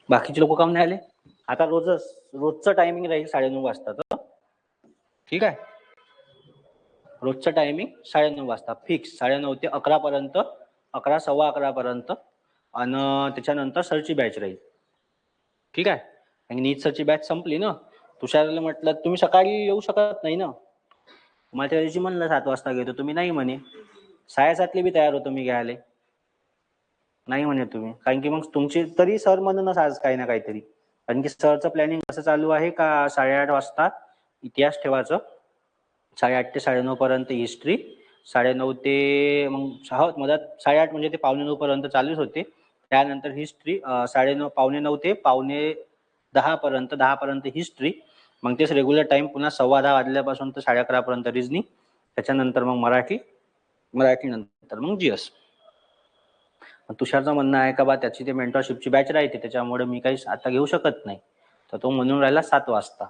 बाकीचे लोक काम नाही आले. आता रोजचं टायमिंग राहील 9:30 वाजता. ठीक आहे, रोजचं टायमिंग 9:30 वाजता फिक्स. 9:30 ते 11 पर्यंत, 11 सव्वा 11 पर्यंत. आणि त्याच्यानंतर सरची बॅच राहील. ठीक आहे, आणि नीट सरची बॅच संपली ना. तुषारला म्हटलं तुम्ही सकाळी येऊ शकत नाही ना. मला त्या दिवशी म्हणलं 7 वाजता घेतो, तुम्ही नाही म्हणे. 7:30 बी तयार होतो मी घ्यायला, नाही म्हणे तुम्ही. कारण की मग तुमची तरी सर म्हणूनच आज काही ना काहीतरी. कारण की सरचं प्लॅनिंग असं चालू आहे का 8:30 वाजता इतिहास ठेवायचं, 8:30 ते 9:30 पर्यंत हिस्ट्री, 9:30 ते मग मधात 8:30 म्हणजे ते 9:45 पर्यंत चालूच होते. त्यानंतर हिस्ट्री 9:30 9:45 ते 9:10 पर्यंत, 10 पर्यंत हिस्ट्री. मग तेच रेग्युलर टाइम पुन्हा 10:15 वाजल्यापासून तर 11:30 पर्यंत रिजनिंग. त्याच्यानंतर मग मराठी नंतर मग जीएस. तुषारचं म्हणणं आहे का बा त्याची ते मेंटरशिपची बॅच राहते, त्याच्यामुळे मी काही आता घेऊ शकत नाही. तर तो म्हणून राहिला 7 वाजता.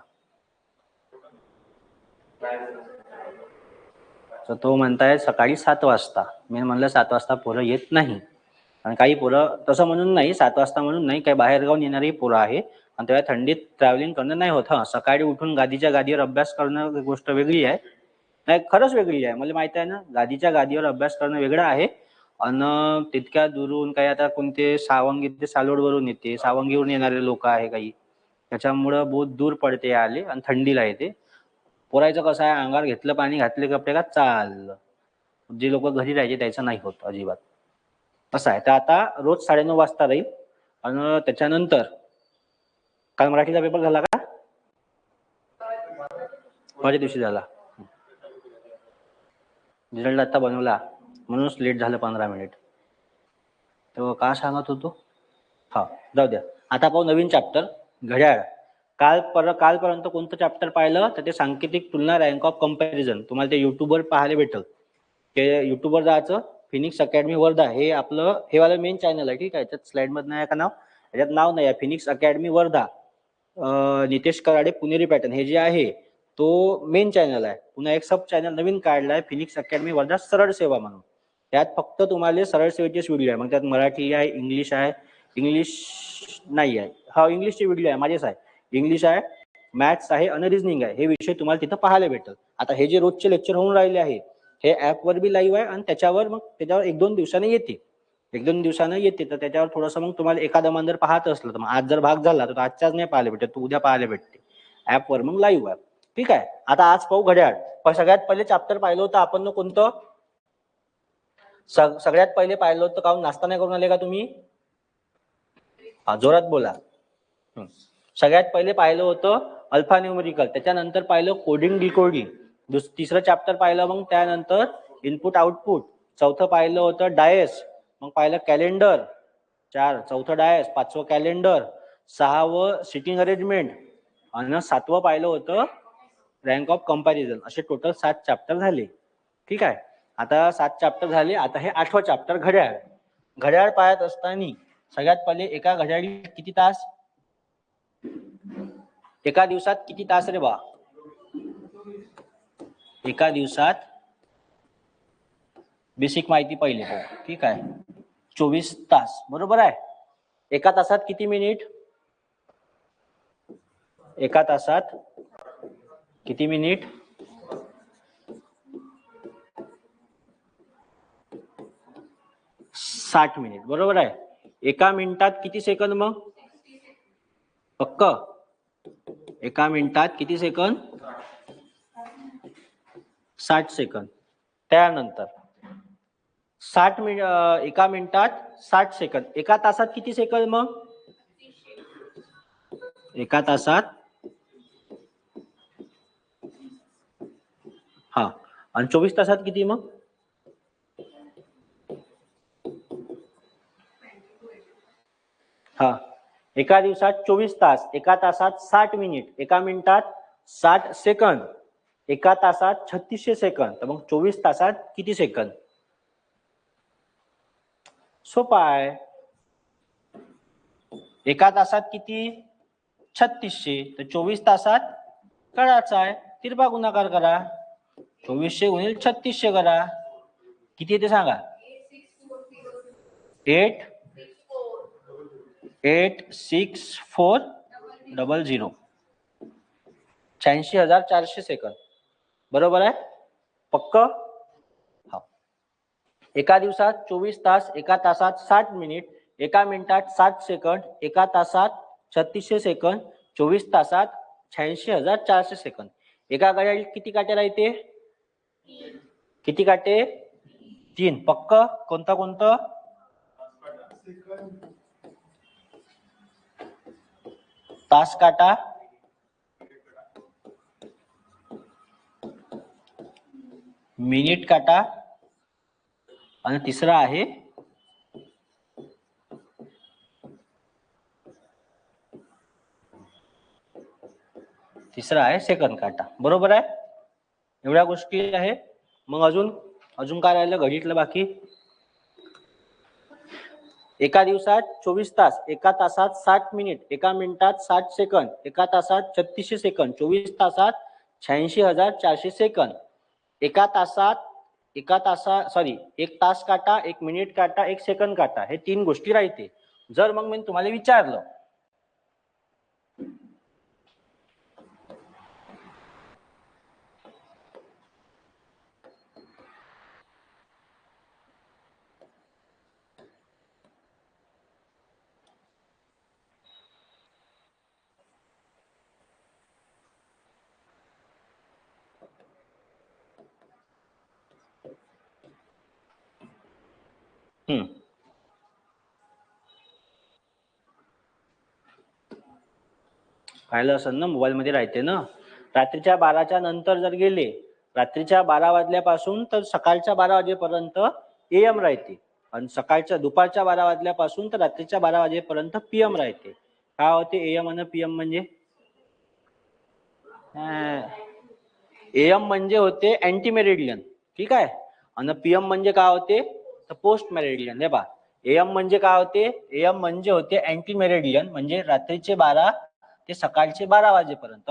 तर तो म्हणताय सकाळी 7 वाजता. मी म्हणलं 7 वाजता पोरं येत नाही. आणि काही पोरं तसं म्हणून नाही, 7 वाजता म्हणून नाही, काही बाहेर गावून येणारी पोरं आहे. आणि तेव्हा थंडीत ट्रॅव्हलिंग करणं नाही होत. हा, सकाळी उठून गादीच्या गादीवर अभ्यास करणं गोष्ट वेगळी आहे. नाही, खरंच वेगळी आहे. मला माहिती आहे ना, गादीच्या गादीवर अभ्यास करणं वेगळं आहे. आणि तितक्या दुरून काही आता कोणते सावंगी ते सालोडवरून येते, सावंगीवरून येणारे लोक आहे काही, त्याच्यामुळं बहुत दूर पडते आले. आणि थंडीला येते. पोरायचं कसं आहे, अंगावर घेतलं पाणी, घातले कपडे का चाललं. जे लोक घरी राहायचे त्याचं नाही होत अजिबात. असं आहे. तर आता रोज 9:30 वाजता राहील. आणि त्याच्यानंतर काल मराठीचा पेपर झाला का? माझ्या दिवशी झाला. रिझल्ट आता बनवला म्हणूनच लेट झालं 15 मिनिट. तो का सांगत होतो? हा, जाऊ द्या. आता पाहू नवीन चॅप्टर, घड्याळ. कालपर्यंत कोणतं चॅप्टर पाहिलं तर ते सांकेतिक तुलना, रँक ऑफ कम्पॅरिझन. तुम्हाला ते युट्यूबवर पाहायला भेटल. ते युट्यूबवर जायचं, फिनिक्स अकॅडमी वर्धा, हे आपलं हे वालं मेन चॅनल आहे. ठीक आहे, त्यात स्लाइड मध्ये नाही का नाव, याच्यात नाव नाही आहे. फिनिक्स अकॅडमी वर्धा, नितेश कराडे पुणेरी पॅटर्न, हे जे आहे तो मेन चॅनल आहे. पुन्हा एक सब चॅनल नवीन काढला आहे, फिनिक्स अकॅडमी वर्धा सरळ सेवा म्हणून. त्यात फक्त तुम्हाला सरळ सेवेचेच व्हिडिओ आहे. मग त्यात मराठी आहे, इंग्लिश आहे, इंग्लिश नाही आहे, हा इंग्लिशचे व्हिडिओ आहे माझेच आहे, इंग्लिश आहे, मॅथ्स आहे आणि रिझनिंग आहे. हे विषय तुम्हाला तिथं पाहायला भेटल. आता हे जे रोजचे लेक्चर होऊन राहिले आहे, हे ऍपवर बी लाईव्ह आहे. आणि त्याच्यावर 1-2 दिवसाने येते. 1-2 दिवसानं येते. तर त्याच्यावर थोडंसं मग तुम्हाला एखादा मान जर पाहत असलं तर मग आज जर भाग झाला तर आजच्याच नाही पाहायला भेटत, तो उद्या पाहायला भेटते ऍपवर, मग लाईव्ह आहे. ठीक आहे. आता आज पाहू घड्याळ. पण सगळ्यात पहिले चॅप्टर पाहिलं होतं आपण कोणतं? सगळ्यात पहिले पाहिलं होतं का? नाश्ता नाही करून आले का तुम्ही? हा, जोरात बोला. सगळ्यात पहिले पाहिलं होतं अल्फा न्यूमेरिकल, त्याच्यानंतर पाहिलं कोडिंग डिकोडिंग, तिसरं चॅप्टर पाहिलं मग त्यानंतर इनपुट आउटपुट, चौथं पाहिलं होतं डायस, मग पाहिलं कॅलेंडर, चौथं डायस, 5वं कॅलेंडर, 6वं सिटिंग अरेंजमेंट, आणि 7वं पाहिलं होतं रँक ऑफ कंपॅरिझन. असे टोटल 7 चॅप्टर झाले. ठीक आहे. आता 7 चॅप्टर झाले. आता हे 8वं चॅप्टर घड्याळ. घड्याळ पाहत असताना सगळ्यात पहिले एका घड्याळी किती तास, एका दिवसात किती तास रे बा? एका दिवसात बेसिक माहिती पहिले हो. ठीक आहे, 24 तास बरोबर आहे. एका तासात किती मिनिट? एका तासात किती मिनिट? 60 मिनिट बरोबर आहे. एका मिनिटात किती सेकंद? मग पक्क एका मिनिटात किती सेकंद? 60 सेकंद. त्यानंतर 60 मिनिट, एका मिनिटात 60 सेकंद. एका तासात किती सेकंद? मग एका तासात, हा, आणि 24 तासात किती? मग हा, एका दिवसात 24 तास, एका तासात 60 मिनिट, एका मिनिटात 60 सेकंद, एका तासात 3600 सेकंद. तर मग 24 तासात किती सेकंद? सोपा आहे. एका तासात किती? 3600. तर 24 तासात करायचा आहे, तिरपा गुणाकार करा, 2400 गुणिले 3600 करा. किती येते सांगा? 8 86,400 86,400 सेकंद. बरोबर आहे? पक्क? हा. एका दिवसात 24 तास, एका तासात 60 मिनिट, एका मिनिटात 60 सेकंद, एका तासात 3600 सेकंद, 24 तासात 86,400 सेकंद. एका घड्याळीत किती काटे राहते? किती काटे? 3. पक्क? कोणता कोणतं? तास काटा, मिनिट काटा आणि तिसरा आहे सेकंद काटा. बरोबर आहे? एवढ्या गोष्टी आहे. मग अजून काय राहिलं घडीतलं बाकी? एका दिवसात 24 तास, एका तासात 60 मिनिट, एका मिनिटात 60 सेकंद, एका तासात 3600 सेकंद, 24 तासात 86,400 सेकंद. एक तास काटा, एक मिनिट काटा, एक सेकंद काटा, हे 3 गोष्टी राहते. जर मग मी तुम्हाला विचारलं पाहिलं असेल ना, मोबाईल मध्ये राहते ना. रात्रीच्या 12च्या नंतर जर गेले, रात्रीच्या 12 वाजल्यापासून तर सकाळच्या 12 वाजेपर्यंत AM राहते आणि दुपारच्या 12 वाजल्यापासून तर रात्रीच्या 12 वाजेपर्यंत PM राहते. काय होते AM आणि PM म्हणजे? AM म्हणजे होते अँटी मेरिडियन, ठीक आहे, आणि PM म्हणजे काय होते? तर पोस्ट मेरिडियन. हे पहा, AM म्हणजे काय होते? AM म्हणजे होते अँटी मेरिडियन, म्हणजे रात्रीचे 12 ते सकाळचे 12 वाजेपर्यंत,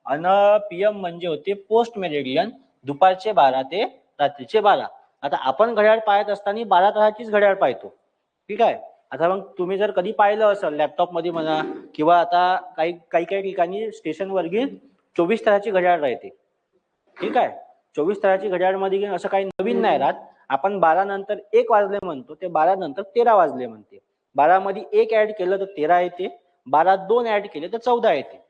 आणि PM म्हणजे होते पोस्ट मेरिडियन, दुपारचे 12 ते रात्रीचे 12. आता आपण घड्याळ पाहत असताना 12 तासाचीच घड्याळ पाहतो, ठीक आहे. आता मग तुम्ही जर कधी पाहिलं असेल लॅपटॉप मध्ये म्हणा, किंवा आता काही ठिकाणी स्टेशनवर गी 24 तासाची घड्याळ राहते, ठीक आहे. 24 तासाची घड्याळ मध्ये असं काही नवीन नाही राहत. आपण 12 नंतर 1 वाजले म्हणतो, ते 12 नंतर 13 वाजले म्हणते. 12 मध्ये 1 ऍड केलं तर 13 येते, 12 2 ऍड केले तर 14 येते.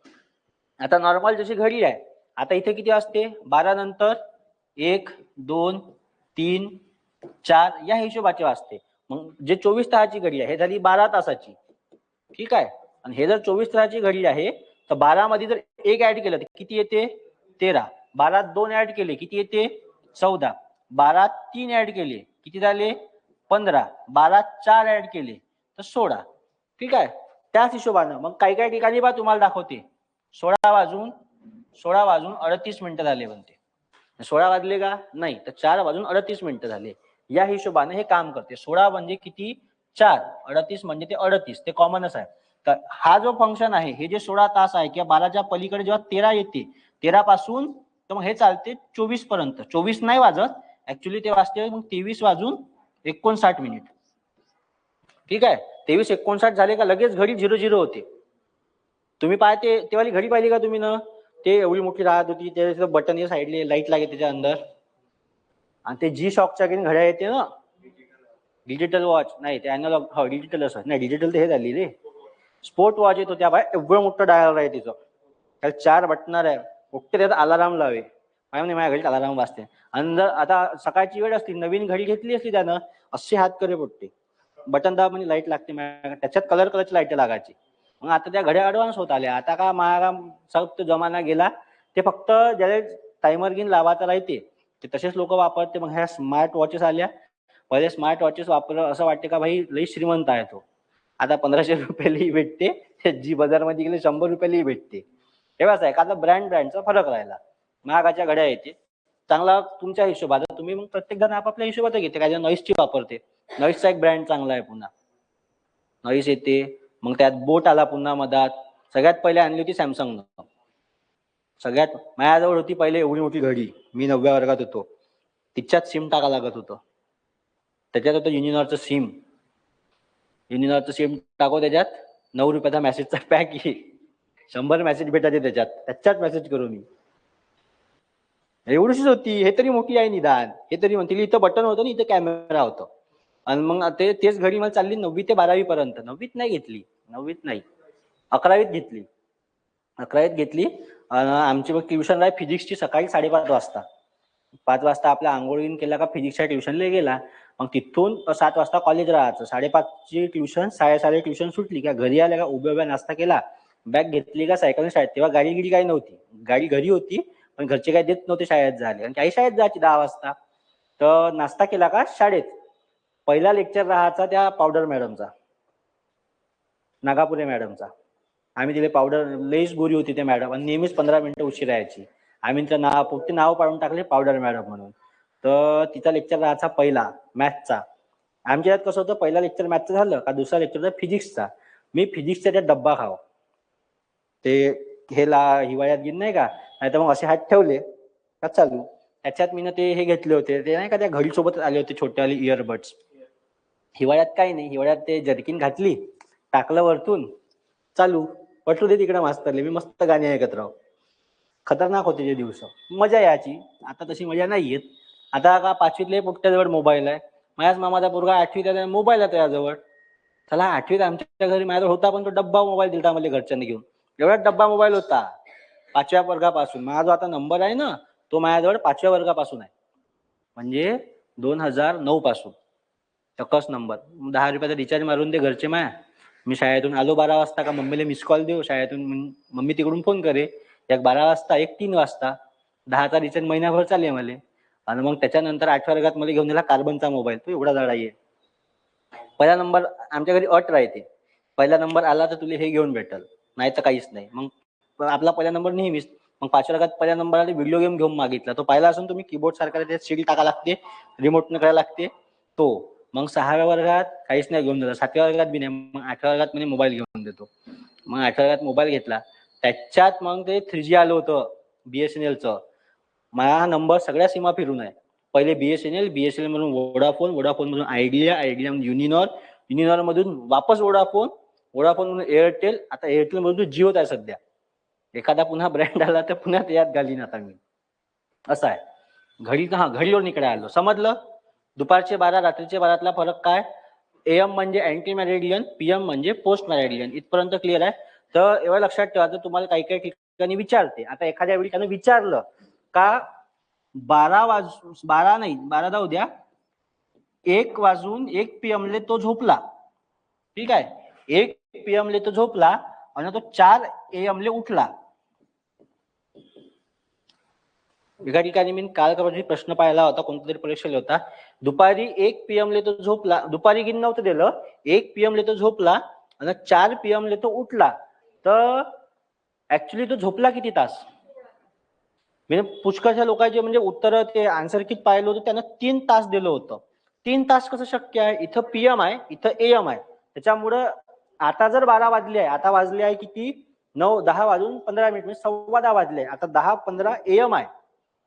आता नॉर्मल जशी घडी आहे, आता इथे किती असते? 12 नंतर 1 2 3 4 या हिशोबाचे वाजते. मग जे 24 तासाची घडी आहे हे झाली 12 तासाची, ठीक आहे. आणि हे जर 24 तासाची घडी आहे तर 12 मध्ये जर 1 ऍड केलं तर किती येते? 13. 12 2 ऍड केले किती येते? 14. 12 3 ऍड केले किती झाले? 15. 12 4 ऍड केले तर 16, ठीक आहे. त्याच हिशोबानं मग काही ठिकाणी बा तुम्हाला दाखवते 16 वाजून 38 मिनिटं झाले म्हणते. 16 वाजले का? नाही, तर 4 वाजून 38 मिनिटं झाले. या हिशोबाने हे काम करते. 16 म्हणजे किती? 4. 38 म्हणजे ते 38, ते कॉमनच आहे. तर हा जो फंक्शन आहे, हे जे 16 तास आहे किंवा 12च्या पलीकडे जेव्हा 13 येते, 13 पासून तर मग हे चालते 24 पर्यंत. 24 नाही वाजत ऍक्च्युली, ते वाजते मग 23 वाजून 59 मिनिट, ठीक आहे. 23:59 झाले का लगेच घडी 00 होते. तुम्ही पाहते तेव्हा घडी पाहिली का तुम्ही ना? ते एवढी मोठी राहत होती, त्याच्या बटन या साईडले लाईट लागे त्याच्या अंदर, आणि ते जी शॉकच्या घड्या येते ना, डिजिटल वॉच नाही, ते अॅनालॉग, हो डिजिटल असं नाही, डिजिटल ते हे झाली रे, स्पोर्ट वॉच येतो त्या बाय, एवढं मोठं डायल आहे तिचं, त्याला 4 बटणार आहे. फक्त त्याचा अलाराम लावे, माझ्या घडीत अलाराम वाजते. आणि जर आता सकाळची वेळ असली, नवीन घडी घेतली असली त्यानं, असे हात करे पडते, बटन दाब म्हणजे लाईट लागते, त्याच्यात कलरची लाईट लागायची. मग आता त्या घड्या ऍडव्हान्स होत आल्या. आता का माझा सब जमाना गेला, ते फक्त ज्याला टायमर घेऊन लावायचा राहते ते तसेच लोक वापरते. मग ह्या स्मार्ट वॉचेस आल्या. पहिले स्मार्ट वॉचेस वापरलं असं वाटते का भाई लई श्रीमंत आहे तो, आता 1500 रुपयालाही भेटते, जी बाजारमध्ये गेले 100 रुपयालाही भेटते. तेव्हाच एखादा ब्रँडचा फरक राहिला. महागाच्या घड्या येते, चांगला तुमच्या हिशोबात, तुम्ही मग प्रत्येक जण आपापल्या हिशोबात घेते. काय नॉईसची वापरते, नॉईसचा एक ब्रँड चांगला आहे, पुन्हा नॉईस येते. मग त्यात बोट आला पुन्हा मधात. सगळ्यात पहिले आणली होती सॅमसंगनं, सगळ्यात माझ्याजवळ होती पहिले एवढी मोठी घडी, मी 9व्या वर्गात होतो, तिच्यात सिम टाका लागत होतं. त्याच्यात होतं युनिनॉरचं सिम टाको त्याच्यात, ₹9 मेसेजचा पॅक आहे. 100 मेसेज भेटायचे त्याच्यात मेसेज करू मी. एवढीशीच होती. हे तरी मोठी आहे निदान. हे तरी म्हणतील इथं बटन होतं ना, इथं कॅमेरा होतं. आणि मग तेच घडी मला चालली 9वी ते 12वी पर्यंत. 9वीत नाही घेतली. 9वीत नाही. 11वीत घेतली. 11वीत घेतली. आमची मग ट्युशन आहे फिजिक्सची सकाळी 5:30 वाजता. 5 वाजता आपल्या आंघोळीन केला का फिजिक्सच्या ट्युशनला गेला. मग तिथून 7 वाजता कॉलेज राहायचं. 5:30ची ट्युशन, 6:30 ट्युशन सुटली का घरी आल्या का उभ्या नाश्ता केला, बॅग घेतली का सायकलने शाळेत. तेव्हा गाडी काही नव्हती. गाडी घरी होती पण घरचे काही देत नव्हते शाळेत जायला. आणि काही शाळेत जायची 10 वाजता. तर नाश्ता केला का शाळेत पहिला लेक्चर राहायचा त्या पावडर मॅडमचा, नागापुरे मॅडमचा. आम्ही तिथे पावडर लईच गोरी होती ते मॅडम आणि नेहमीच 15 मिनिटं उशीर यायची. आम्ही तिचं नाव पाडून टाकले पावडर मॅडम म्हणून. तर तिचा लेक्चर राहायचा पहिला मॅथचा. आमच्या यात कसं होतं, पहिला लेक्चर मॅथचं झालं का दुसरा लेक्चर फिजिक्सचा. मी फिजिक्सचा त्या डब्बा खाव ते हिवाळ्यात घेऊन नाही का, नाही तर मग असे हात ठेवले का चालू. त्याच्यात मी ते हे घेतले होते ते नाही का त्या घडी सोबत आले होते छोटेवाले इयरबड्स. हिवाळ्यात काही नाही, हिवाळ्यात ते जर्किन घातली, टाकलं वरतून, चालू पटू दे तिकडे मास्तरले. मी मस्त गाणी ऐकत राहू. खतरनाक होते ते दिवस, मजा यायची. आता तशी मजा नाही येत. आता का 5वीतले पोट्ट्याजवळ मोबाईल आहे. माझ्याच मामाचा पोरगा 8वीत आहे, मोबाईल आहे त्याजवळ. चला 8वीत आमच्या घरी माझ्याजवळ होता पण तो डब्बा मोबाईल दिलता मला घरच्यांनी घेऊन. एवढा डब्बा मोबाईल होता 5व्या वर्गापासून. माझा जो आता नंबर आहे ना तो माझ्याजवळ 5व्या वर्गापासून आहे, म्हणजे 2009 पासून चक्कस नंबर. ₹10 रिचार्ज मारून दे घरचे माया. मी शाळेतून आलो 12 वाजता का मम्मीला मिस कॉल देऊ शाळेतून, मम्मी तिकडून फोन करे. एक 12 वाजता, एक 3 वाजता. 10चा रिचार्ज महिनाभर चालले मला. आणि मग त्याच्यानंतर 8व्या वर्गात मला घेऊन दिला कार्बनचा मोबाईल. तो एवढा जडा आहे. पहिला नंबर आमच्या घरी अट राहते, पहिला नंबर आला तर तुला हे घेऊन भेटल, नाही तर काहीच नाही. मग आपला पहिला नंबर नेहमीच. मग 5व्या वर्गात पहिल्या नंबरला व्हिडिओ गेम घेऊन मागितला. तो पाहिला असून तुम्ही कीबोर्ड सारखा त्यात सील टाका लागते, रिमोटने करायला लागते तो. मग 6व्या वर्गात काहीच नाही घेऊन दिला, 7व्या वर्गात बी नाही. मग 8व्या वर्गात मी मोबाईल घेऊन देतो. मग 8व्या वर्गात मोबाईल घेतला. त्याच्यात मग ते 3G आलं होतं BSNLचं. माझा नंबर सगळ्या सीमा फिरून आहे. पहिले BSNL मधून वोडाफोन मधून आयडिया मधून युनिनॉर मधून वापस वोडाफोन मधून एअरटेल, आता एअरटेल मधून जिओ आहे सध्या. एखादा पुन्हा ब्रँड आला तर पुन्हा त्यात घालीन आता मी. असं आहे. घडीवर निकडे आलो. समजलं? दुपारचे 12 रात्रीचे 12तला फरक काय? AM म्हणजे अँटी मॅरेडियन, PM म्हणजे पोस्ट मॅरेडियन. इथपर्यंत क्लिअर आहे? तर एवढं लक्षात ठेवा, तर तुम्हाला काही ठिकाणी विचारते. आता एखाद्या वेळी त्यानं विचारलं का 12 जाऊ द्या, 1 वाजून 1 PM ले तो झोपला. ठीक आहे, 1 PM ले तो झोपला आणि तो 4 AM ले उठला. एका ठिकाणी मी काल प्रश्न पाहिला होता, कोणत्या तरी परीक्षेला होता. दुपारी 1 PM ले तो झोपला, दुपारी गिन नव्हतं दिलं, 1 PM ले तो झोपला आणि 4 PM ले तो उठला. तर ऍक्च्युली तो झोपला किती तास? म्हणजे पुष्कळशा लोकांचे म्हणजे उत्तर ते आन्सर किट पाहिलं होतं, त्यांना 3 तास दिलं होतं. 3 तास कसं शक्य आहे? इथं PM आहे, इथं AM आहे. त्याच्यामुळं आता जर 12 वाजले आहे, आता वाजले आहे किती? 9-10 वाजून 15 मिनिट, म्हणजे 10:15 वाजले. आता 10:15 AM आहे.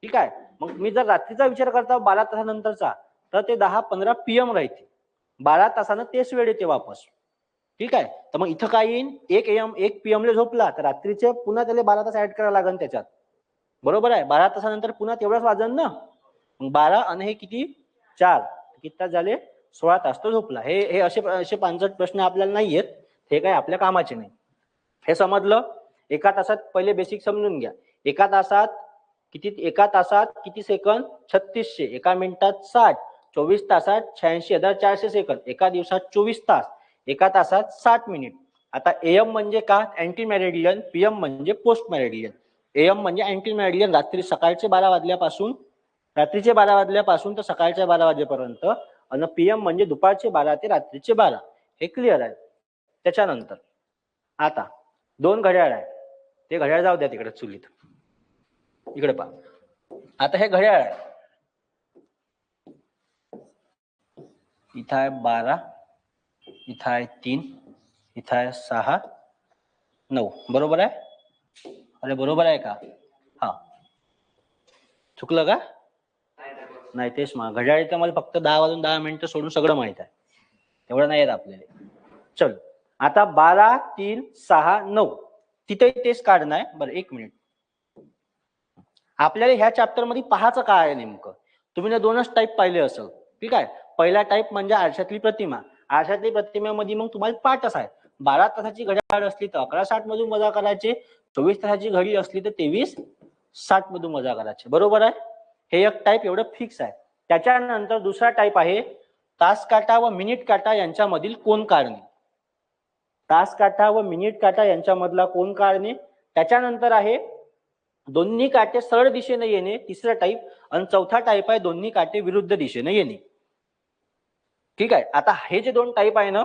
ठीक आहे. मग मी जर रात्रीचा विचार करता 12 तासानंतरचा, तर ते 10:15 PM राहते. 12 तासानं तेच वेळ येते वापस. ठीक आहे. तर मग इथं काय येईल? 1 PM ले झोपला तर रात्रीचे पुन्हा त्याला 12 तास ऍड करायला लागेल त्याच्यात. बरोबर आहे. 12 तासानंतर पुन्हा तेवढंच वाजन ना. मग 12 आणि हे किती? 4. किती तास झाले? 16 तास तो झोपला. हे असे 65 प्रश्न आपल्याला नाही येत. हे काय आपल्या कामाचे नाही. हे समजलं? एका तासात पहिले बेसिक समजून घ्या. एका तासात किती सेकंद? 3600. एका मिनिटात 60. 24 तासात 86,400 सेकंद. एका दिवसात 24 तास. एका तासात 60 मिनिट. आता AM म्हणजे का? अँटी मॅरेडियन. PM म्हणजे पोस्ट मॅरेडियन. AM म्हणजे अँटी मॅरेडियन, सकाळचे 12 वाजल्यापासून, रात्रीचे 12 वाजल्यापासून तर सकाळच्या 12 वाजेपर्यंत. आणि PM म्हणजे दुपारचे 12 ते रात्रीचे 12. हे क्लिअर आहे. त्याच्यानंतर आता 2 घड्याळ आहे. ते घड्याळ जाऊ द्या तिकडे चुलीत. इकडे पहा. आता हे घड्याळ आहे. इथं आहे 12, इथं आहे 3, इथं आहे 6, 9. बरोबर आहे? अरे बरोबर आहे का? हा. चुकलं का? नाही, तेच मग घड्याळ तर मला फक्त 10 वाजून 10 मिनिटं सोडून सगळं माहित आहे. एवढं नाही येत आपल्याला. चल, आता 12, 3, 6, 9 तिथे तेच काढणं आहे. बरं, एक मिनिट. आपल्याला ह्या चॅप्टर मध्ये पाहायचं काय आहे नेमकं? तुम्ही ना दोनच टाईप पाहिले असेल, ठीक आहे. पहिला टाईप म्हणजे आरशातली प्रतिमा. आरशातली प्रतिमेमध्ये मग तुम्हाला पाठच आहे. 12 तासाची घड्याळ असली तर 11:60 मधून वजा करायचे, 24 तासाची घडी असली तर 23:60 मधून वजा करायचे. बरोबर आहे. हे एक टाईप एवढं फिक्स आहे. त्याच्यानंतर दुसरा टाईप आहे तास काटा व मिनिट काटा यांच्यामधील कोन काढणे. तास काटा व मिनिट काटा यांच्यामधला कोन काढणे. त्याच्यानंतर आहे दोन्ही काटे सरळ दिशेने येणे, तिसरा टाईप. आणि चौथा टाईप आहे दोन्ही काटे विरुद्ध दिशेने येणे. ठीक आहे. आता हे जे दोन टाईप आहे ना,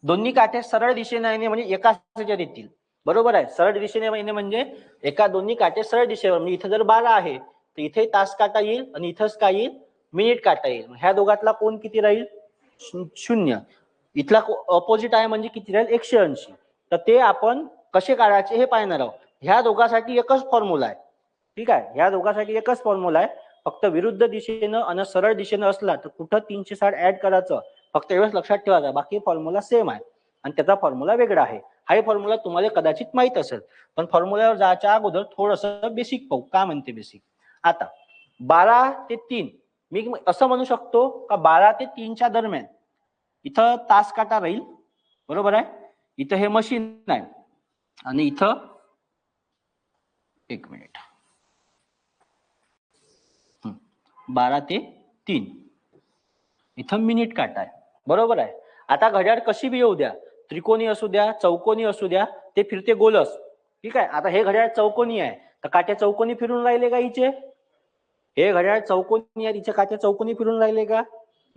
दोन्ही काटे सरळ दिशेने येणे म्हणजे एकाच ह्याच्यात येतील. बरोबर आहे. सरळ दिशेने येणे म्हणजे दोन्ही काटे सरळ दिशेवर. म्हणजे इथे जर 12 आहे तर इथे तास काटा येईल आणि इथंच काय येईल, मिनिट काटा येईल. ह्या दोघातला कोण किती राहील, 0. इथला अपोजिट आहे म्हणजे किती राहील, 180. तर ते आपण कसे काढायचे हे पाहणार आहोत. ह्या दोघांसाठी एकच फॉर्म्युला आहे. ठीक आहे. ह्या दोघांसाठी एकच फॉर्म्युला आहे. फक्त विरुद्ध दिशेनं आणि सरळ दिशेनं असला तर कुठं 360 ऍड करायचं, फक्त एवढंच लक्षात ठेवायचं. बाकी फॉर्म्युला सेम आहे आणि त्याचा फॉर्म्युला वेगळा आहे. हा फॉर्म्युला तुम्हाला कदाचित माहित असेल, पण फॉर्म्युल्यावर जायच्या अगोदर थोडंसं बेसिक पाहू. काय म्हणते बेसिक? आता 12 ते 3 मी असं म्हणू शकतो का 12 ते 3च्या दरम्यान इथं तास काटा राहील. बरोबर आहे. इथं हे मशीन आहे आणि इथं एक मिनिट 12 ते 3 इथं मिनिट काटा आहे. बरोबर आहे. आता घड्याळ कशी बी येऊ द्या, त्रिकोणी असू द्या, चौकोनी असू द्या, ते फिरते गोलच. ठीक आहे. आता हे घड्याळ चौकोनी आहे तर काटे चौकोनी फिरून राहिले का हिचे? हे घड्याळ चौकोनी आहे, तिचे काटे चौकोनी फिरून राहिले का?